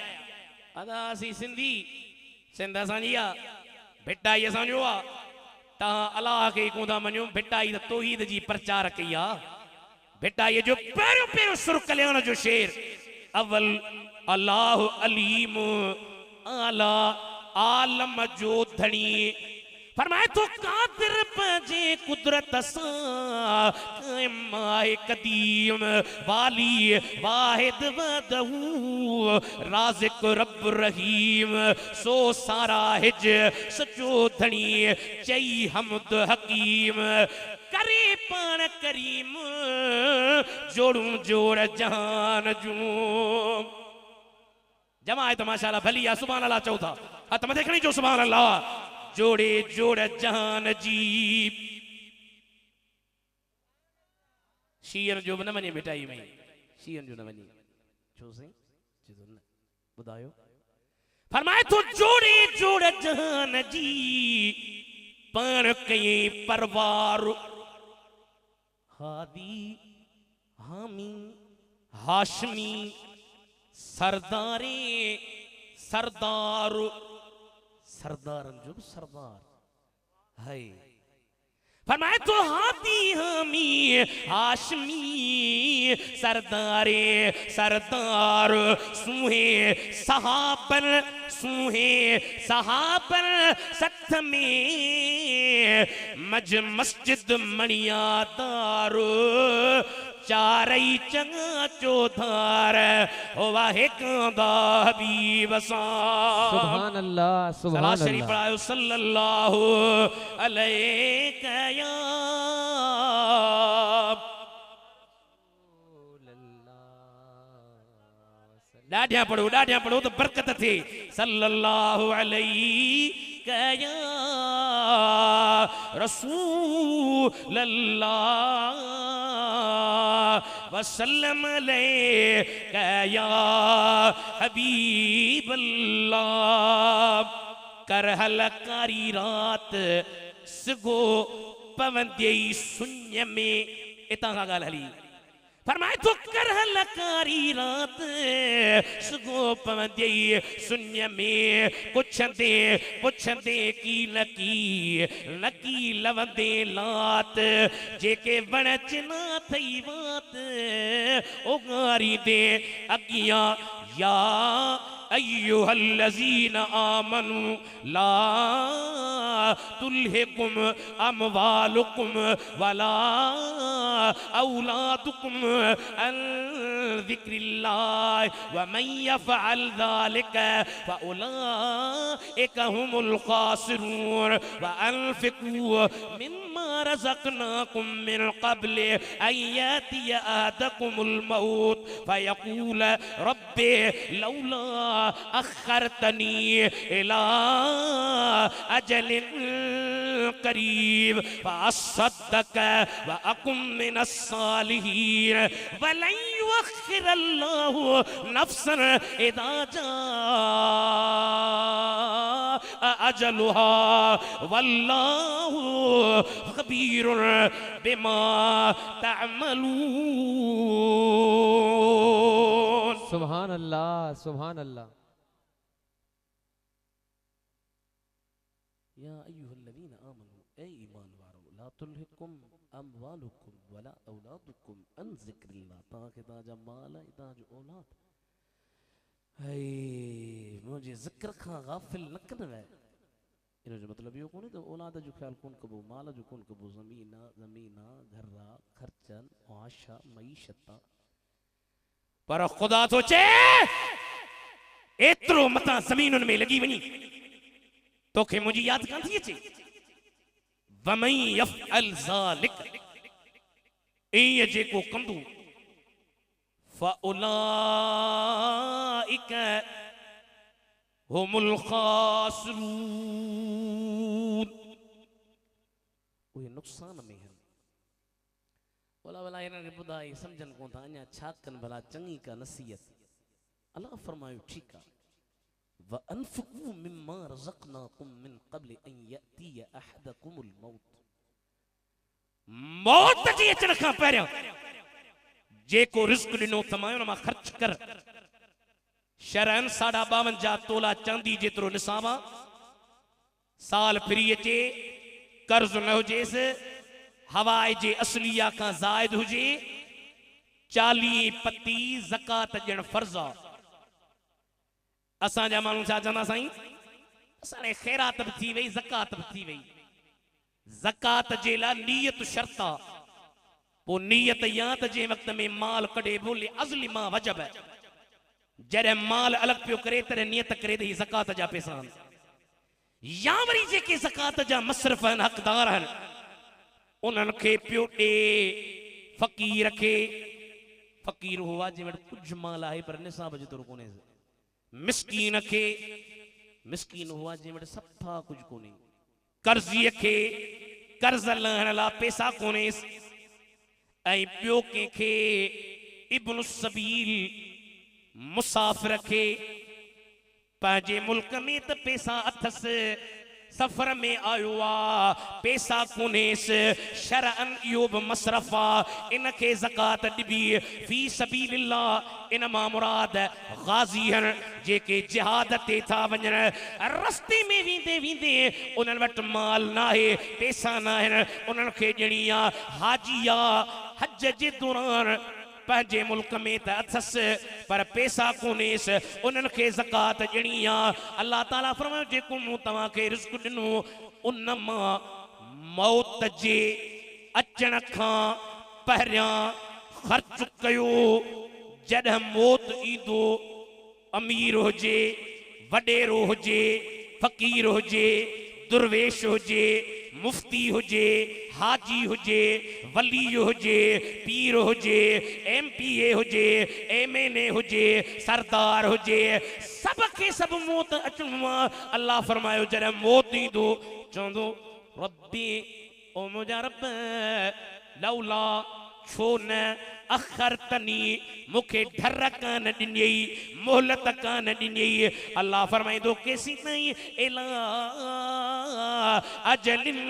अदा असीं सिंधी, सिंध असांजी आहे, भिटाई असांजो आहे, ता अल्लाह के कोंदा मन्यो बेटा ई तौहीद जी प्रचार कया बेटा ये जो पैरो पैरो सुर कल्याण जो शेर अव्वल अल्लाह अलीम आला आलम जो धनी फरमाए तो कादिर पजे कुदरत सा कायमाए कदीम वाली वाहिद वदहू राज़िक रब रहीम सो सारा हिज सचो धनी चई हमद हकीम करे पान करीम जोड़ू जोड़ जहान जू जमाए तो माशाल्लाह भलिया सुभान अल्लाह चौथा हत मथे खणी जो सुभान अल्लाह जोड़े जोड़ जहान जी शीर जो न मने मिटाई में शीर जो न मने छो से चीजो न बुधायो फरमाए तो जोड़े जोड़ जहान जी पर कई परवार हादी हामी हाशमी सरदारे सरदार सरदारन जो सरदार है फरमाए तो हाथी हामी हाशमी सरदारे सरदार सुहे सहाबन सत्थ में मज मस्जिद मणियादार चारई चंगा चौधार ओ वाहे कांदा हबीब सा सुभान अल्लाह सुभान शरीफ अल्लाह पढ़ायो सल्लल्लाहु अलैहि या डाढ़िया पढ़ो तो बरकत थी सल्लल्लाहु अलैहि या रसूल अल्लाह वसल्लम अलैका या हबीब अल्लाह कर हलकारी रात सगो पवंदे शून्य में इतना का गाल हली फरमाए तो कर हलकारी रात सगो पवंदे शून्य में पुछंदे की लकी लवंदे लात जेके बण चिना थई बात ओ गारी दे अगिया या अय्युहल्लज़ीना आमनू ला तुल्हिकुम अमवालुकुम वला औलादुकुम अन ज़िक्रिल्लाह व मन यफ़अल ज़ालिका फ़उलाइका हुमुल ख़ासिरून व अनफ़िक़ू मिम्मा रज़क़नाकुम मिन क़ब्ल अन यातिया अहदकुमुल मौत फ़यक़ूल रब्बी लौला अखरतनी इला अजलिन करीब फअस्सद्दक व अकुम मिनस सालिहीन वलन युअख्खिरल्लाहु नफ्सन इदा जाअ अजलुहा वल्लाहु खबीरुन बिमा तअमलून सुभान अल्लाह सुभान अल्लाह या अय्युहल्लज़ीना आमनू ए ईमान वारो ला तुल्हिकुम अमवालुकुम वला औलादुकुम अन ज़िक्रिल्लाह ताके ताजा माल ताजो औलाद है मुझे ज़िक्र खां गाफिल न करवे इनो जो मतलब यो कोनी तो औलाद जो ख्याल कोन कबो माल जो कोन कबो ज़मीना घरा खर्चन मुआशा मईशता पर खुदा तो चे एतरो मता जमीनुन में लगी वनी तो के मुझे याद कान थी चे वमन यफअल ज़ालिक ए जे को कंदू फउलाइका हुमुल खासिरून वो नुकसान में है बोला भला इन्हनि खे ॿुधाई सम्झनि कोन था अञा छा कनि भला चङी का नसीहत अल्लाह फरमायो ठीकु आहे व अनफ़िक़ू मिम्मा रज़क़नाकुम मिन क़ब्ल अन यअतिय अहदकुमुल मौत मौत जी अचण खां पहिरियों जेको रिज़्क़ ॾिनो तमायो न मां ख़र्च कर शरअन 52 तोला चांदी जेतिरो निसाब आहे साल फिरी अचे कर्ज न हुजेस हवाए जे असलिया का जायद हुजे 40 पत्ती ज़कात ॾियण फर्ज़ आ असां जा माण्हू छा चवंदा साईं असां ख़ैरात बि थी वई ज़कात बि थी वई ज़कात जे लाइ नियत शर्त आ पो नियत या त जे वक्त में माल कढे बोले अज़ली मां वजब है जॾहिं माल अलॻि पियो करे तॾहिं नियत करे त ही ज़कात जा पैसा आहिनि या वरी जेके ज़कात जा मसरफ़ आहिनि हक़दार आहिनि उन्हनि खे पियो ॾे फ़क़ीर खे फ़क़ीर हुआ जे वटि कुझु माल आहे पर निसाब जेतिरो कोन्हे मिस्कीन खे मिस्कीन हुआ जे वटि सफ़ा कुझु कोन्हे कर्ज़ीअ खे कर्ज़ लहण लाइ पैसा कोन्हेसि ऐं ॿियो कंहिंखे इब्न सबील मुसाफ़िर खे पंहिंजे मुल्क में त पैसा अथसि सफ़र में आयो आहे पैसा कोन्हेसि शरअन इहो बि मसरफ़ आहे इनखे ज़कात ॾिबी फ़ी सबीलिल्लाह इन मां मुराद ग़ाज़ी आहिनि जेके जिहाद ते था वञनि रस्ते में वेंदे वेंदे उन्हनि वटि माल न आहे पैसा न आहिनि उन्हनि खे ॾियणी आहे हाजी आहे हज जे दौरान पंहिंजे मुल्क में त अथसि पर पैसा कोन्हेसि उन्हनि खे ज़कात ॾियणी आहे अल्लाह ताला फरमायो जेको मूं तव्हांखे रिज़्क़ ॾिनो उन मां मौत जे अचण खां पहिरियां ख़र्च कयो जॾहिं मौत ईंदो अमीर हुजे वॾेरो हुजे फ़क़ीर हुजे दुर्वेश हुजे मुफ्ती हुजे हाजी हुजे वली हुजे पीर हुजे MPA हुजे MNA हुजे सरदार हुजे सबके सब मौत अचणो आहे अल्लाह फरमायो जॾहिं मौत ईंदो चवंदो रब्बी ओ मुंहिंजा रब लौला छो न अखरतनी मूंखे ढर कान ॾिनई मोहलत कान ॾिनई अल्लाह फरमाईंदो केसी ताईं एला अजलिन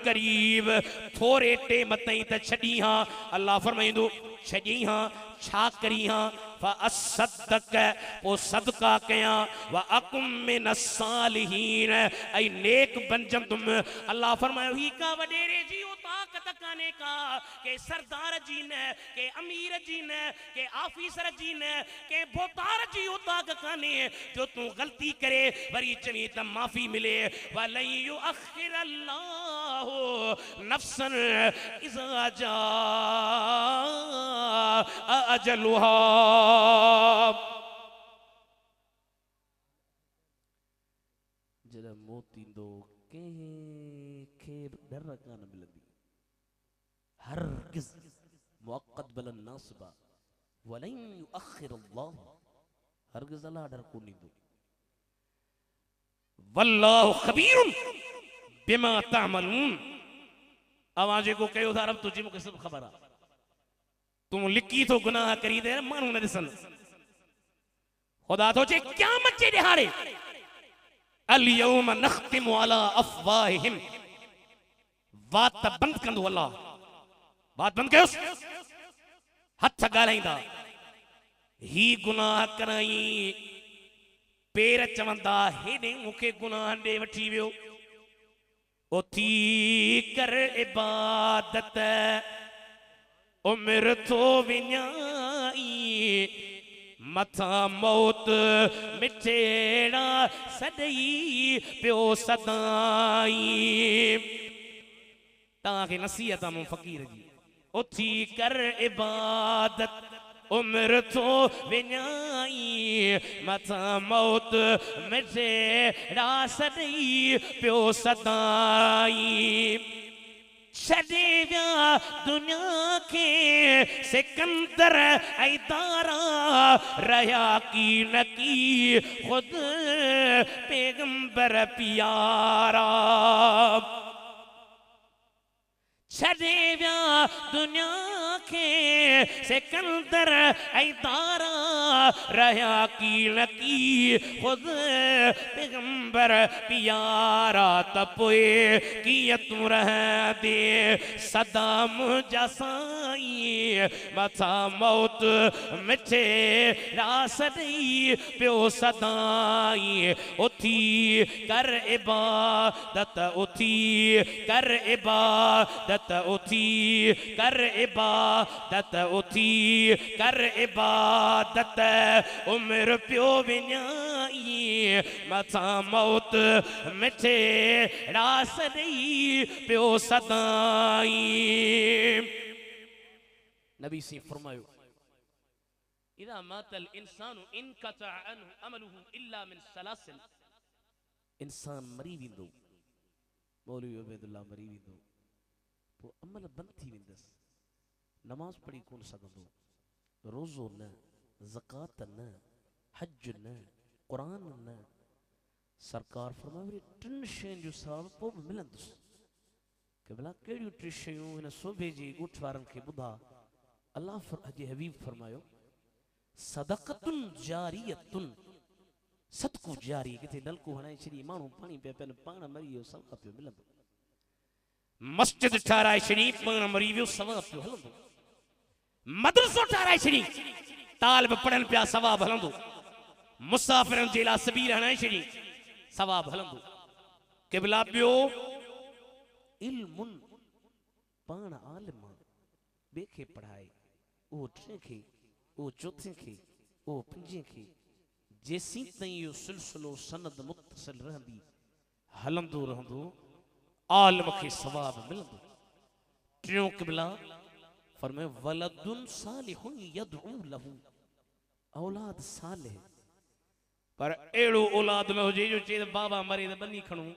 करीब थोरे टेम ताईं त छॾी हा अल्लाह फरमाईंदो छॾी हा छा करी हा फ़असद्दक़ पो सदका कयां व अकुम मिन सालिहीन ऐं नेक बणजंदुमि अल्लाह फरमायो ही का वॾेरे जी ताक़त काने का के सरदार जी न के अमीर जी न के ऑफिसर जी न के बोतार जी ताक़त काने जो तू गलती करे वरी चवी त माफ़ी मिले वलन युअखिर अल्लाहु नफ्सन इज़ा जा अजलुहा जॾहिं मौत ईंदो कंहिंखे डर कान मिलंदी हरगिज़ मुअक्कद बलन नासिबा वलन युअखिर अल्लाह हरगिज़ अल्लाह डर कोन ईंदो वल्लाहु ख़बीरुन बिमा तअमलून अवां जेको कयो था रब तुझे मूंखे सभु ख़बर आहे तू लिकी तो गुनाह करी दे मानू न दिसन खुदा तो चे क़यामत जे दिहाड़े अल यौम नख्तिमु अला अफवाहिहिम बात बंद कंदो अल्लाह बात बंद कयोस हथ गालाइंदा ही गुनाह कराई पेर चवंदा हेॾे मूंखे गुनाह ॾे वठी वियो उथी कर इबादत उमिर तो विञाई मथा मौत मिठेड़ा सदई पियो सदाई तव्हांखे नसीहत आहे मूं फ़क़ीर जी उथी कर इबादत उमिर तो विञाई मथा मौत मिठेड़ा सदई पियो सदाई छॾे विया दुनिया के सिकंदर ऐं दारा रहा की न की खुद पैगंबर प्यारा छॾे विया दुनिया खे सिकंदर ऐं तारा रहिया की न की ख़ुदि पैगंबर प्यारा त पोइ कीअं तूं रहंदे सदा मुंहिंजा साईं मथां मौत मिठे रास ॾेई पियो सदाईं उथी कर इबादत उथी कर इबादत उथी कर इबादत उथी कर इबादत उम्र पियो विञाई मथां मौत मिठे रास ॾेई पियो सदाई। नबी सी फरमायो इदा मातल इंसानु इनकता अनहु अमलुहु इल्ला मिन सलासिल। इंसान मरी वेंदो, मौलवी उबैदुल्लाह मरी वेंदो, पोइ अमल बंदि थी वेंदसि, नमाज़ पढ़ी कोन सघंदो, रोज़ो न, ज़कात न, हज न, क़ुरान न। सरकार फरमायो वरी टिनि शयुनि जो सवाब पोइ बि मिलंदुसि। कि भला कहिड़ियूं टे शयूं हिन सूबे जे ॻोठ वारनि खे ॿुधा। अल्लाह जे हबीब फरमायो सदक़तुन जारियतुन, सदको जारी, किथे नलको हणाए छॾी माण्हू पाणी पिया पिया पाण मरी वियो सवाब पियो मिलंदो। मस्जिद ठाराए छॾी पाण मरी वियो सवाब पियो हलंदो। मदरसो ठाराए छॾी तालिब पढ़नि पिया सवाब हलंदो। मुसाफ़िरनि जे लाइ सबीर हणाए छॾी सवाब हलंदो। क़िबला ॿियो इल्मुन, पाण आलिम ॿिए खे पढ़ाए, उहो टे खे, उहो चौथे खे, उहो पंजे खे, जेसीं ताईं इहो सिलसिलो सनद मुत्तसिल रहंदी हलंदो रहंदो आलिम खे सवाब मिलंदो। टियों क़िबला फरमायो वलदुन सालिहुन यदउ लहू, औलाद सालिह, पर अहिड़ो औलाद न हुजे जो चए बाबा मरे त बनी खणूं,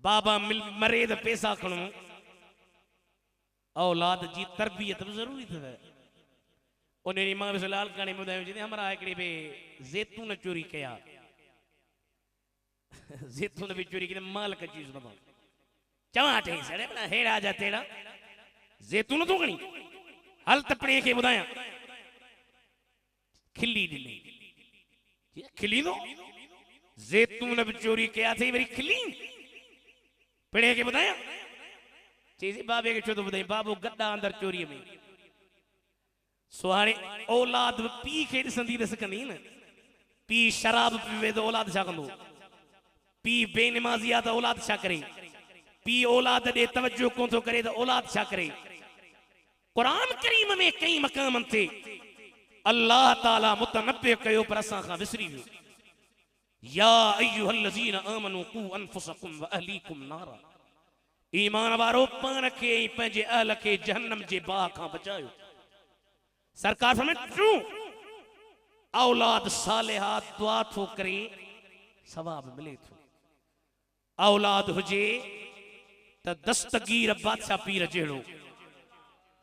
बाबा मरे त पैसा खणूं। औलाद जी तरबियत बि ज़रूरी अथव। उन ॾींहुं मां बि लाल काणे ॿुधायो चई हमरा हिकिड़े बि ज़ैतून चोरी कया, ज़ैतून बि चोरी कया, मालिक चीज़ न चवां टे सड़े भला हेड़ा जा तेड़ा ज़ैतून तूं खणी हल त पिणे खे ॿुधायां। खिली ॾिनी, खिली दो ज़ैतून बि चोरी कया अथई वरी खिली पिणे खे ॿुधायां। चईसि बाबे खे छो थो ॿुधाई, बाबो गड्डा अंदर चोरीअ में। सो हाणे औलाद बि पीउ खे ॾिसंदी त सिखंदी न। पीउ शराब पीवे त औलाद छा कंदो, पीउ बेनिमाज़ी आहे त औलाद छा करे, पीउ औलाद ॾे तवज्जो कोन थो करे त औलाद छा करे। क़ुरान करीम में कई मक़ामनि ते अल्लाह ताला मुतनब्बे कयो पर असां खां विसरी वियो। या अय्युहल्लज़ीना आमनू क़ू अनफुसकुम व अहलीकुम नारा, ईमान वारो पाण खे ऐं पंहिंजे अहल खे जहन्नम जे बाह खां बचायो। सरकार फरमाए औलाद सालिहा दुआ थो करे सवाब मिले थो। औलाद हुजे त दस्तगीर बादशाह पीर जहिड़ो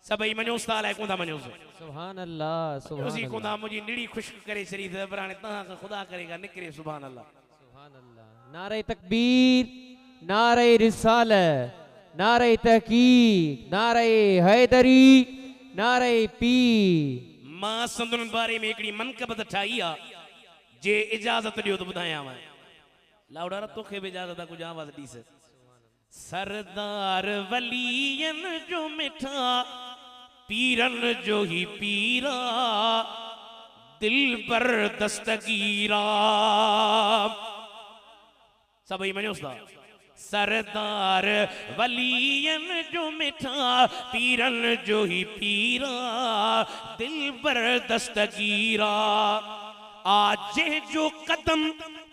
सभई मञोसि था, अलाए कोन था मञोसि। सुभान अल्लाह, सुभान उसी को अल्लाह, ना मुझे निड़ी खुश्क करे शरीर है पर आने तहां का खुदा करेगा निकरे सुभान अल्लाह। सुभान अल्लाह। नारे तकबीर, नारे रिसालत, नारे तहकीक, नारे हैदरी, नारे पीर। मां संदन बारे में एकड़ी मनकबत ठाई आ जे इजाजत दियो तो बुधाया वा लाउडा तोखे भी इजाजत कुछ आवाज दी से। सरदार वलियन जो मिठा पीरन जो ही पीरा दिल पर दस्तगीरा। सभई मञोस था। सरदार वलियन जो मिठा पीरन जो ही पीरा दिल पर दस्तगीरा। आज जो कदम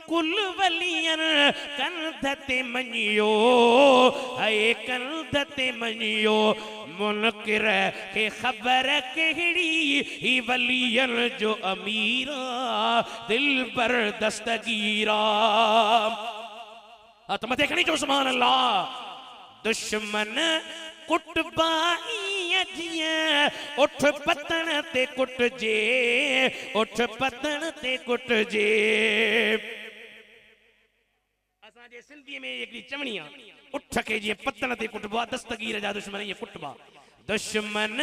कुल वलियन कंधते मनियो है कंधते मनियो मुनकिर के खबर केड़ी ही वलियन जो अमीरा दिल पर दस्तगीरा। तो मत देखनी जो सुभान अल्लाह। दुश्मन कुटबाई जिया उठ पतन ते कुट जे उठ पतन ते कुट जे। असां जे सिंधी में एकड़ी चवणी आ उठ के जी पतन ते कुटबा दस्तगीर जा दुश्मन ये कुटबा दुश्मन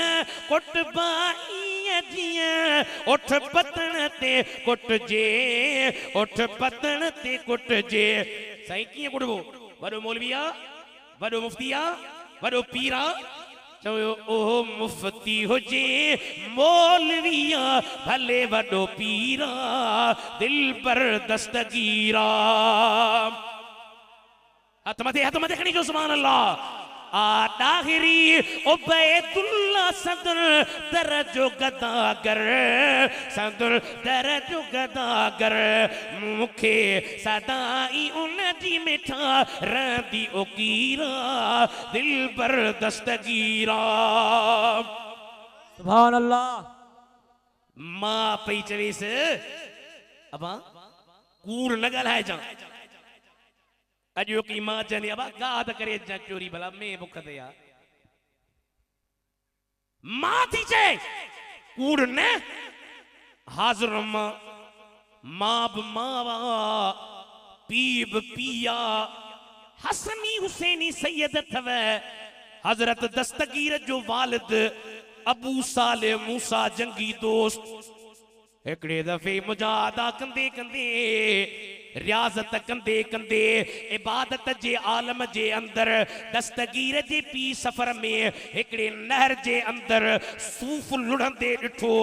कुटबा जिया उठ पतन ते कुट जे उठ पतन ते कुट जे साईं कीअं कुटबो वॾो मौलविया वॾो मुफ्तिया वॾो पीरा चयो ओ मुफ्ती हुजे मौलविया भले वॾो पीरा दिल पर दस्तगीरा हथ मथे खणी जो सुभान अल्लाह आखिरी उबैदुल्ला सदर दरजो गदागर सदर दरजो गदागर मुखे सदाई उन जी मिठा रंदी ओकीरा दिल पर दस्तगीरा सुभान अल्लाह मां पई चवेस अबा कूड़ न ॻाल्हाए जा अजो की मां चंदी अबा गाद करे जा चोरी भला मैं बुख ते आ मां थी चे कूड़ न हाज़िर मां ब मावा पीब पिया हसनी हुसैनी सैयद थव हजरत दस्तगीर जो वालिद अबू साले मूसा जंगी दोस्त एकड़े दफे मुजादा कंदे कंदे रियाजत कंदे कंदे इबादत जे आलम जे अंदर दस्तगीर जे पी सफर में एकड़े नहर जे अंदर सूफ लुढ़ंदे ॾिठो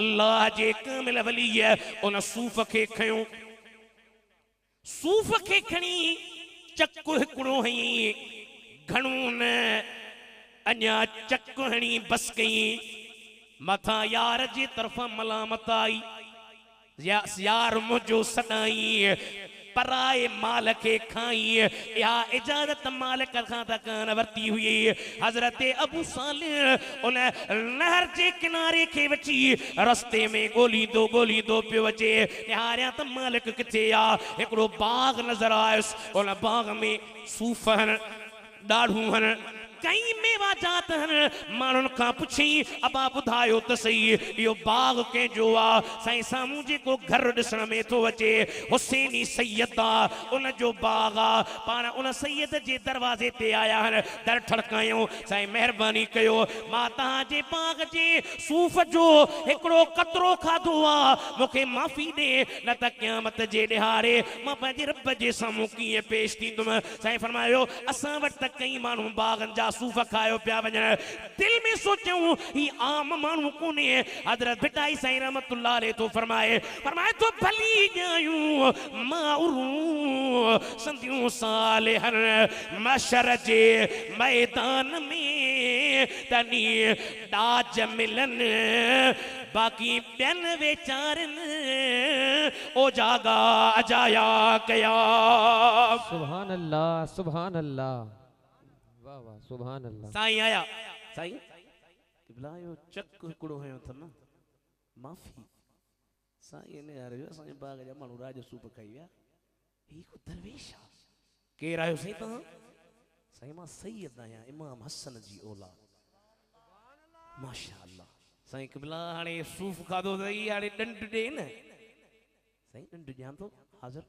अल्लाह जे कामिल वली उन सूफ खे खयो सूफ खे खणी चक हिकड़ो हई घणो न अञा चक हणी बस कई मथा यार जे तरफा मलामत आई यार मुझो सदाई पराए माल के खाई या इजाजत मालिक खां त कान वरती हुई हजरत अबू सालिह उन नहर जे किनारे के वची रस्ते में गोली दो पियो अचे निहारिया त मालिक किथे आ एकड़ो बाग नजर आयुस उन बाग में सूफ हन ॾाढ़ू हन कई मेवा जात हन मानुन का पुछी अबा बुधायो त सही यो बाग के जो आ साईं सामू जे को घर दिसण में तो अचे हुसैनी सैयद आ उन जो बाग आ पाण उन सैयद जे दरवाजे ते आया हन दर ठड़कायो साईं मेहरबानी कयो मां तहां जे बाग जे सूफ जो एकड़ो कतरो खाधो आ मुखे माफी दे न त क़यामत जे ॾिहारे मां पंहिंजे रब जे सामू कीअं पेश थींदुम साईं फरमायो असां वटि त कई माण्हू बागन जा सूफ खायो पिया वञण दिल में सोचूं ही आम माण्हू कोन्हे हज़रत भिटाई साईं रहमतुल्लाह अलैह तो फरमाए तो भली ॼायूं माउरूं संधियूं सालिहन मशर जे मैदान में तनी डाज मिलन बाकी ॿियन वेचारन ओ जागा अजाया कया सुभान अल्लाह सुभान अल्लाह वाह वाह सुभान अल्लाह साईं आया साईं किबलायो चक हिकड़ो हयो त न माफी साईं ने यार असांजे बाग जा माण्हू राज सूप खाई विया ही को दरवेश आ केर आयो साईं तहां साईं मां सैयद आहियां इमाम हसन जी औलाद माशाअल्लाह साईं किबला हाणे सूफ खाधो त ई हाणे ॾंड ॾे न साईं ॾंड ॾियां थो हाज़िर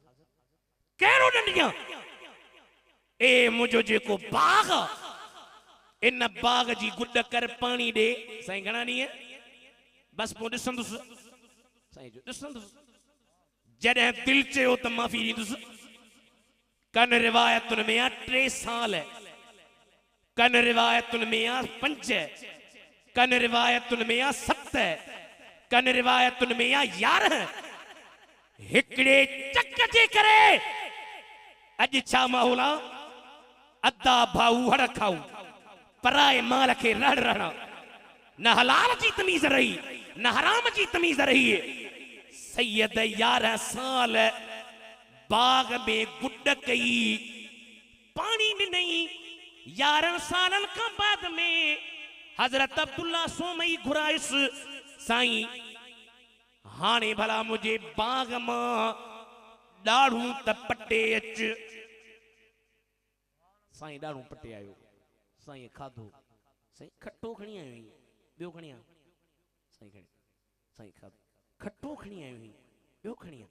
कहिड़ो ॾंड ॾियां ए मुझो जेको बाग इन बाग जी गुड कर पानी दे साईं घणा ॾींहं बस पोइ ॾिसंदुसि साईं जो ॾिसंदुसि जॾहिं दिल चयो त माफ़ी ॾींदुसि कन रिवायतुनि में 3 साल कन रिवायतुनि में 5 कन रिवायतुनि में 7 कन रिवायतुनि में 11 हिकड़े चक जे करे अॼु छा माहौल आहे अद्दा भाऊ हड़ खाऊ पराए माल के रड़ रड़ा न हलाल जी तमीज रही न हराम जी तमीज रही सैयद 11 साल बाग में गुड कई पानी ॾिनई 11 सालन का बाद में हजरत अब्दुल्ला सोमई घुराइस साईं हाणे भला मुझे बाग मां ॾाढ़ू त पटे अच साईं ॾाढ़ू पटे आयो साईं खाधो साईं खट्टो खणी आयो ही ॿियो खणी आ साईं खणी साईं खाधो खट्टो खणी आयो ही ॿियो खणी आ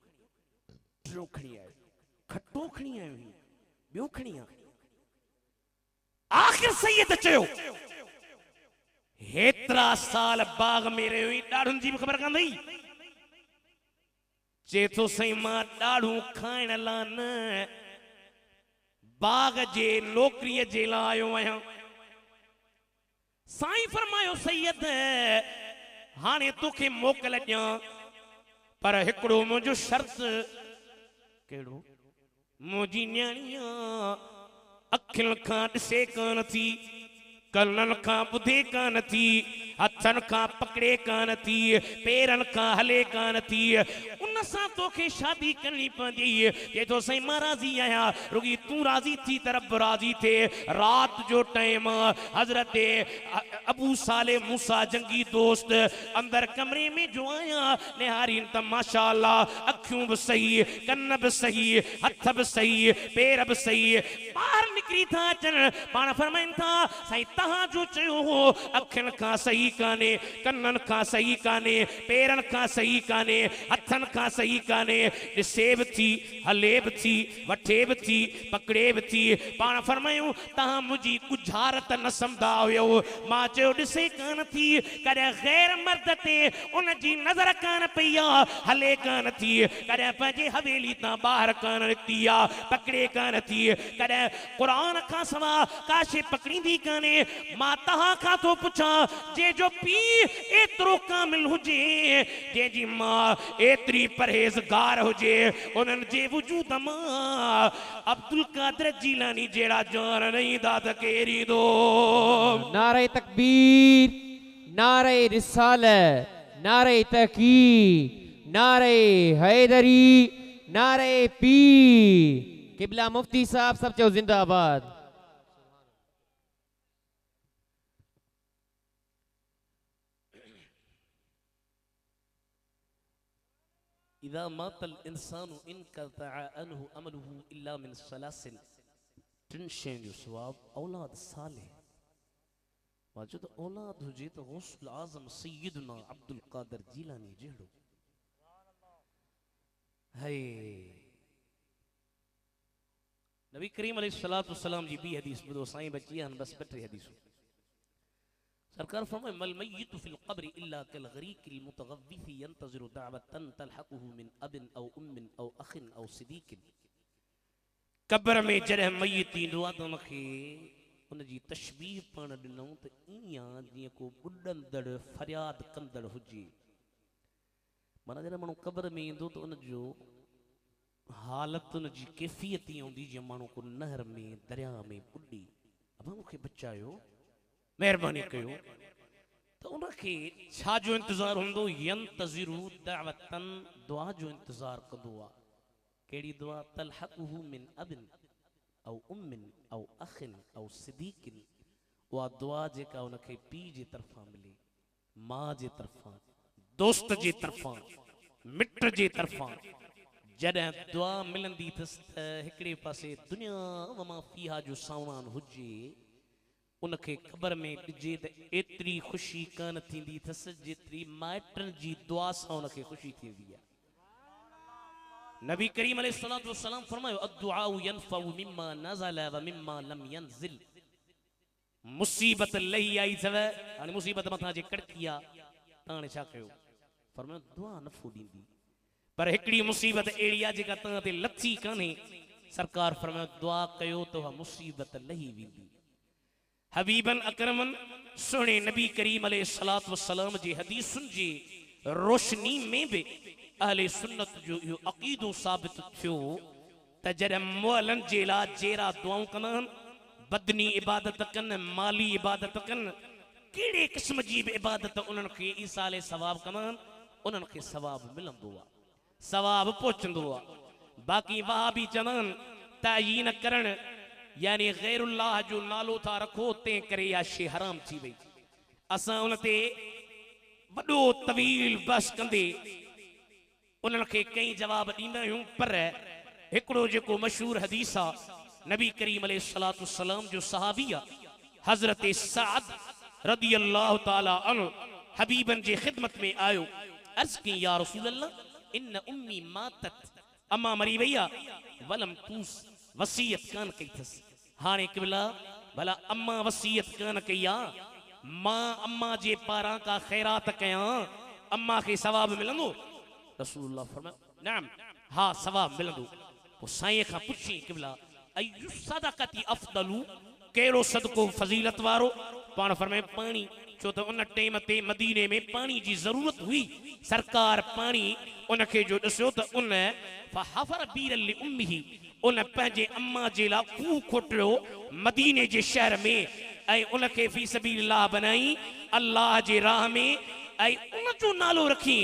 टियों खणी आयो खट्टो खणी आयो ही ॿियो खणी आ आखिर सैयद चयो हेतरा साल बाग में रही ॾाढ़ुनि जी भी खबर कान थई चे तो सही मां ॾाढ़ू खाइण ला न बाग जे नौकरीअ जे लाइ आयो आहियां साईं फरमायो सैयद हाणे तोखे मोकल ॾियां पर हिकिड़ो मुंहिंजो शर्त कहिड़ो मुंहिंजी न्याणीअ अखियुनि खां ॾिसे कान थी कननि खां ॿुधे कान थी हथनि खां पकड़े कान थी पेरनि खां हले कान थी उन सां तोखे शादी करणी पवंदी ये तो सही मां राज़ी आहियां रुगी तूं राज़ी थी त रब राज़ी थिए रात जो टाइम हज़रत अबू साले मूसा जंगी दोस्त अंदर कमरे में जो आया निहारीन त माशाअल्लाह अखियूं भी सही कन भी सही हथ भी सही पैर भी सही बाहर निकरी था अचन पाण फरमाइन था साईं तहां जो चयो हो अखियुनि खां सही काने कननि खां सही काने पेरनि खां सही काने हथनि खां सही काने ॾिसे भी थी हले भी थी वठे भी थी पकड़े भी थी पाण फरमायूं तहां मुंहिंजी गुजारत न सम्झा हुयो मां चयो ॾिसे कान थी कॾहिं गैर मर्द ते उन जी नज़र कान पई आहे हले कान थी कॾहिं पंहिंजे हवेली तां ॿाहिरि कान निकिती आहे पकड़े कान थी कॾहिं क़ुरान खां सवा काशे पकड़ींदी काने मां तहां खां थो पुछां जे जो पी एतिरो कामिल हुजे जंहिंजी मां एतिरी परहेज़गार हुजे उन्हनि जे वजूद मां अब्दुल कादिर जीलानी जहिड़ा जान न ईंदा त केरु ईंदो नारे तकबीर नारे रिसालत नारे तहकीक नारे हैदरी नारे पीर किबला मुफ्ती साहब सब चो जिंदाबाद इदा मातल इंसानु इनक़ता अन्हु अमलुहु इल्ला मिन सलासिल टिन शयुनि जो सवाब औलाद साले वाजो त औलाद हुजे त गौसुल आज़म सैयदना अब्दुल कादिर जीलानी जहिड़ो है नबी करीम अलैहिस्सलातु वस्सलाम जी बी हदीस ॿुधो साईं बची आहिनि बस ॿ टे हदीसूं सरकार फरमाए मल मय्यितु फिल क़ब्र इल्ला कल गरीकिल मुतगव्विफि यंतज़िरु दावतन तलहक़ुहु मिन अबिन औ उम्मिन औ अखिन औ सिदीकिन कब्र में जॾहिं मय्यत ईंदो आहे त उनखे उनजी तशबीह पाण ॾिनऊं त ईअं जीअं को ॿुॾंदड़ फरियाद कंदड़ हुजे माना जॾहिं माण्हू कब्र में ईंदो त उनजो हालत उनजी कैफ़ियत ईअं हूंदी जीअं माण्हू को नहर में दरिया में ॿुॾी अबा मूंखे बचायो महिरबानी कयो त उनखे छा जो इंतज़ारु हूंदो यंतज़िरु दावतन दुआ जो इंतज़ारु कंदो आहे कहिड़ी दुआ तलहक़ुहु मिन अबिन औ उम्मिन औ अखिन औ सिदीकिन उहा दुआ जेका उनखे पीउ जे तरफ़ां मिले मां जे तरफ़ां दोस्त जे तरफ़ां मिट जे तरफ़ां जॾहिं दुआ मिलंदी अथसि त हिकिड़े पासे दुनिया वमा फीहा जो सामान हुजे उनखे ख़बर में ॾिजे त एतिरी ख़ुशी कान थींदी अथसि जेतिरी माइटनि जी दुआ सां उनखे ख़ुशी थींदी आहे नबी करीम अलैहिस्सलातु वस्सलाम फरमायो अद्दुआउ यनफउ मिम्मा नज़ल व मिम्मा लम यनज़िल मुसीबत लही आई अथव हाणे मुसीबत मथां जे कड़की आहे तव्हां हाणे छा कयो फरमायो दुआ नफ़ो ॾींदी पर हिकिड़ी मुसीबत अहिड़ी आहे जेका तव्हां ते लथी कान्हे सरकार फरमायो दुआ कयो त उहा मुसीबत लही वेंदी हबीबन अकरमन सुहिणे नबी करीम अलैहिस्सलातु वस्सलाम जी हदीसुनि जी रोशनी में भी अहले सुन्नत जो इहो अक़ीदो साबित थियो त जॾहिं मुअलनि जे लाइ जहिड़ा दुआऊं कंदा आहिनि बदनी इबादत कनि माली इबादत कनि कहिड़े क़िस्म जी बि इबादत उन्हनि खे ईसाले सवाब कंदा आहिनि उन्हनि खे सवाब मिलंदो आहे सवाब पहुचंदो आहे बाक़ी वहाबी चवंदा आहिनि तयीन करणु यानी गैरुल्लाह जो नालो था रखो तंहिं करे या शइ हराम थी वई असां उन ते वॾो तवील बहस कंदे उन्हनि खे कई जवाब ॾींदा आहियूं पर हिकिड़ो जेको मशहूर हदीस आहे नबी करीम अलैहिस्सलातु वस्सलाम जो सहाबी आहे हज़रत सअद रदियल्लाहु ताला अन्हु हबीबन जे ख़िदमत में आयो अर्ज़ कई या रसूल अल्लाह इन उम्मी मातत अम्मा मरी वई आहे वलम तूस वसीयत कान कई अथसि हाणे क़िबला भला अम्मा वसीयत कान कया मां अम्मा जे पारा का खैरात कया अम्मा के सवाब मिलंदो रसूलुल्लाह फरमाया नाम हा सवाब मिलंदो वो साईं का पुछी किबला अयु सदक़ती अफदलु केड़ो सदको फजीलत वारो पाण फरमाए पानी छो तो उन टेम ते मदीने में पानी जी जरूरत हुई सरकार पानी उनके जो दसो तो उन फहफर बीर लि उम्मी उन पंहिंजे अम्मा जे ला खूह खोटियो मदीने जे शहर में ऐं उनखे फी सबीलिल्लाह बनाई अल्लाह जे राह में ऐं उन जो नालो रखी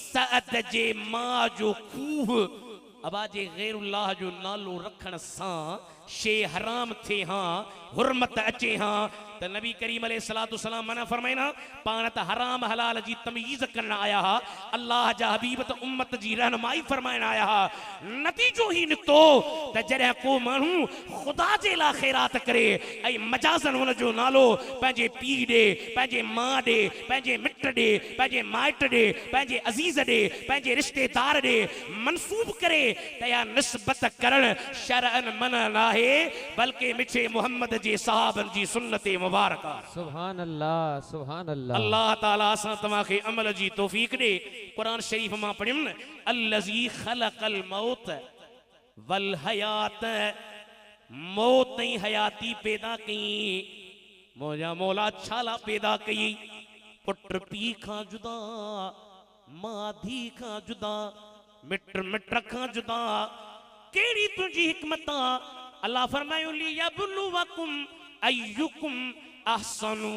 सअद जे मां जो खूह अबा जे गैरुल्लाह जो नालो रखण सां शे हराम थे हां हुर्मत अचे हां त नबी करीम अलैहिस्सलातु वस्सलाम मना फरमाइना पाण त हराम हलाल जी तमीज़ करण आया हा अल्लाह जा हबीब त उम्मत जी रहनुमाई फरमाइण आया हा नतीजो ही निकतो त जॾहिं को माण्हू खुदा जे लाइ ख़ैरात करे ऐं मजाज़न हुन जो नालो पंहिंजे पीउ ॾे पंहिंजे माउ ॾे पंहिंजे मिट ॾे पंहिंजे माइट ॾे पंहिंजे अज़ीज़ ॾे पंहिंजे रिश्तेदार ॾे मनसूब करे त या निस्बत करण शरअन मना नाहे बल्कि मिठे मोहम्मद जे सहाबन जी सुन्नत मुबारक सुभान अल्लाह सुभान अल्लाह अल्लाह ताला सा तमा के अमल जी तौफीक दे कुरान शरीफ मां पढ़ियम अल्लज़ी खलक़ल मौत वल हयात मौत ऐं हयाती पैदा कई मोजा मौला छाला पैदा कई पुट पी खां जुदा मां धी खां जुदा मिट खां जुदा केड़ी तुझी हिकमत अल्लाह फरमायो लियब्लुवकुम अय्युकुम अहसनु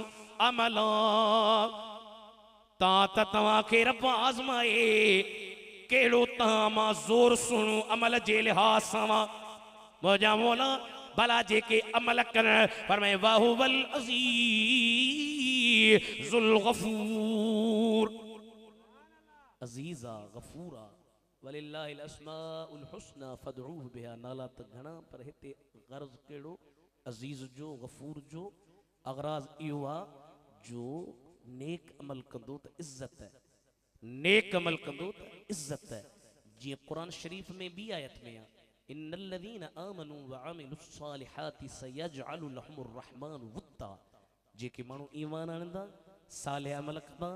अमला ता तवा के रब आजमाए केड़ो तामा जोर सुनु अमल जे लिहाज सां मोजा मौला भला जेके अमल कर फरमाए वाहुवल अज़ीज़ुल गफूर अजीजा गफूरा वलिल्लाहिल अस्माउल हुस्ना फदऊह बिहा नाला त घणा पर हिते गर्ज केड़ो अजीज जो गफूर जो अगराज इहो आहे जो नेक अमल कंदो त इज्जत है नेक अमल कंदो त इज्जत है जी कुरान शरीफ में भी आयत में इन्नल लज़ीना आमनू व अमिलुस सालिहाति सयजअलु लहुमुर रहमान वुत्ता जेके माण्हू ईमान आणंदा सालिह अमल कंदा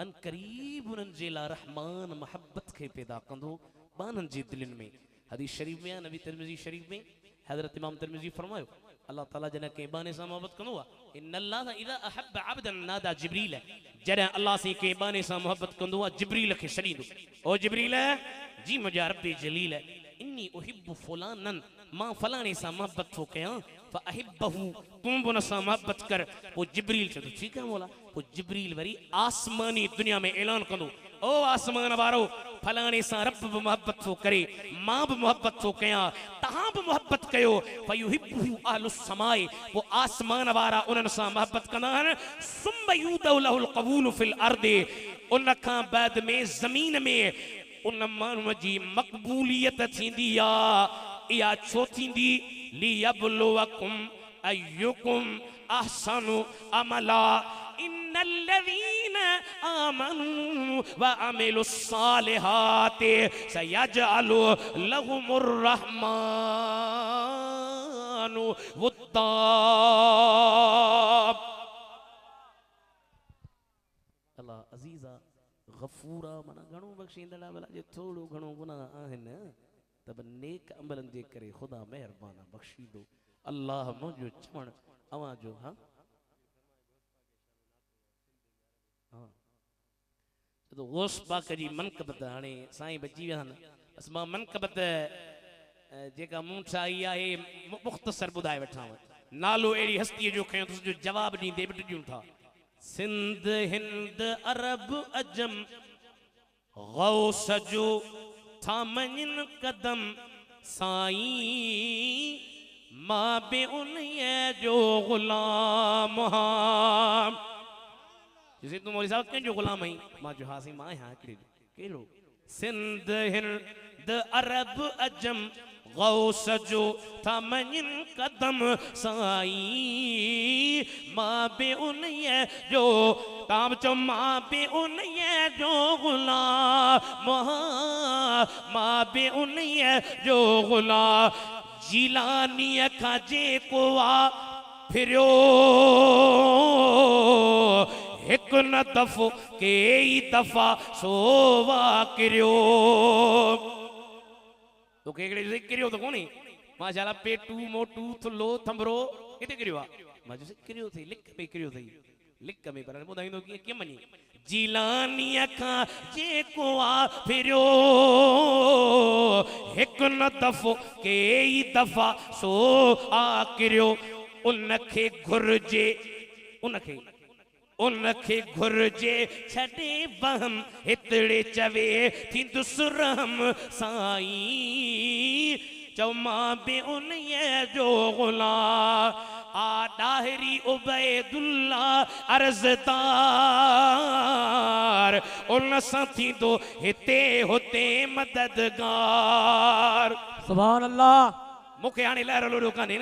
अन करीब उन्हनि जे लाइ रहमान मोहब्बत खे पैदा कंदो बाननि जे दिलनि में हदीस शरीफ में नबी तिरमिज़ी शरीफ में हज़रत इमाम तिरमिज़ी फरमायो अल्लाह ताला जने के बाने सां मोहब्बत कंदो आहे इन्नल्लाह इज़ा अहब्ब अब्दन नादा जिब्रील जॾहिं अल्लाह से के बाने सां मोहब्बत कंदो आहे जिब्रील खे सॾींदो ओ जिब्रील जी मुंहिंजा रब्बे जलील इन्नी उहिब्बु फुलानन मां फलाणे सां मोहब्बत थो कयां फअहिब्बहु तूं बि उन सां मोहब्बत कर पोइ जिब्रील चवंदो ठीकु आहे मौला पोइ जिब्रील वरी आसमानी दुनिया में ऐलान कंदो ओ आसमान वारो फलाणे सां रब बि मोहब्बत थो करे मां बि मोहब्बत थो कयां तहां बि मोहब्बत कयो फयुहिब्बुहु अहलुस समाए पोइ आसमान वारा उन्हनि सां मोहब्बत कंदा आहिनि सुम्म यूदउ लहुल क़बूलु फिल अर्दि उन खां बाद में ज़मीन में उन माण्हूअ जी मक़बूलियत थींदी आहे इहा छो थींदी लियब्लुवकुम अय्युकुम अहसनु अमला इन्नल लज़ीना आमनू व अमिलुस सालिहाति सयजअलु लहुमुर रहमानु वुद्दा अल्लाह अज़ीज़ा गफूरा माना घणो बख्शींदड़ भला जे थोड़ो घणो गुनाह आहिनि त बि नेक अमलनि जे करे ख़ुदा महिरबान बख्शींदो अल्लाह मुंहिंजो चवण अवां जो हा तो गोश पाक जी मनकबत हाणे साईं बची विया आहिनि बसि मां मनकबत जेका मूं ठाही आई आहे मुख़्तसर ॿुधाए वठांव नालो अहिड़ी हस्तीअ जो खयों जो जवाब ॾींदे बि टिजूं था सिंध हिंद अरब अजम गौस जो थामन कदम साईं मां बे उन्हीअ जो ग़ुलाम हां जिसे तुम मौलवी साहब कंहिंजो ग़ुलाम आई मां जो हासी मां आहियां हिकिड़े जो कहिड़ो सिंध हिंद अरब अजम गौस जो थामन कदम साईं मां बे उन्हीअ जो ताम चो मां बे उन्हीअ जो ग़ुलाम मां बे उन्हीअ जो ग़ुलाम जिलानीअ खां जेको आहे फिरियो एक न दफ़ो कई दफ़ा सोवा किरियो तो केकड़े किरियो तो कोनी माशाल्लाह पेटू मोटू थुल्लो थंबरो किथे किरियो मां जो किरियो थई लिख पे किरियो थई लिख में पर ॿुधाईंदो कीअं मञी जीलानीअ खां जेको आ फिरियो हिकु न दफ़ो कई दफ़ा सो आ किरियो उनखे घुर्जे उनखे घुर्जे छॾे बहम हितड़े चवे थींदुसि रहम साईं चओ मां बि उन जो ग़ुलाम आ डाहरी उबैदुल्ला अर्ज़दार उन सां थींदो हिते हुते मददगार सुभान अल्लाह। मूंखे हाणे लहर लोड़ो कान्हे न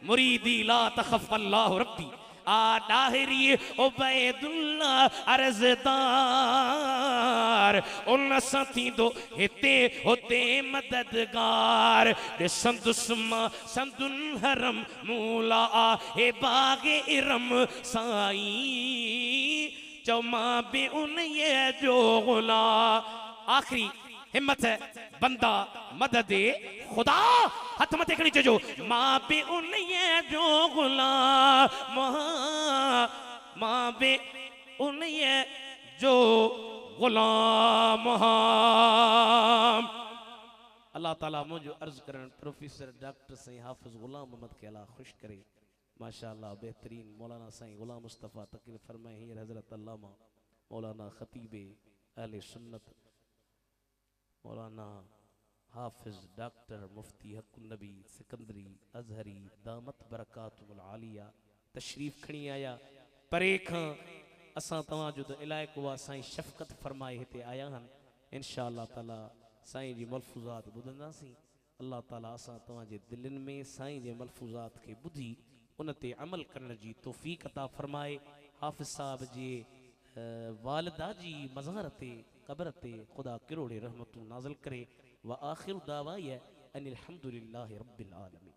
मुरीदी ला तख़फ़ अल्लाह रब्बी आ डाहरी उबैदुल्ला अर्ज़दार उन सां थींदो हिते हुते मददगार ॾिसंदुसि मां संदुन हरम मूला आहे बाग़े इरम साईं चओ मां बि उन जो ग़ुलाम आख़िरी हिम्मत बंदा मदद खुदा हथ मथे खणी चजो मां बि उन जो ग़ुलाम मां बि उन जो ग़ुलाम अल्लाह ताला मुझे अर्ज करण प्रोफेसर डॉक्टर साईं हाफिज़ गुलाम मोहम्मद के अल्लाह खुश करे माशाअल्लाह बेहतरीन मौलाना साईं गुलाम मुस्तफ़ा तकरीर फरमाए हींअर हज़रत अल्लामा मौलाना ख़तीब अहले सुन्नत मौलाना हाफिज़ डॉक्टर मुफ्ती हक़ुन नबी सिकंदरी अजहरी दामत बरकातुल आलिया तशरीफ़ खणी आया परे खां असां तव्हांजो त इलाइक़ो आहे साईं शफ़क़त फरमाए हिते आया आहिनि इंशा अल्लाह ताला साईं जी मलफ़ूज़ात ॿुधंदासीं अल्लाह ताला असां तव्हांजे दिलनि में साईं जे मलफ़ूज़ात खे ॿुधी उन ते अमल करण जी तौफ़ीक़ अता फरमाए हाफ़िज़ साहब जे वालिदा जी मज़ार ते क़ब्र ते खुदा किरोड़े रहमतूं नाज़िल करे व आख़िर दावा अनिल हम्दुलिल्लाहि रब्बिल आलमीन।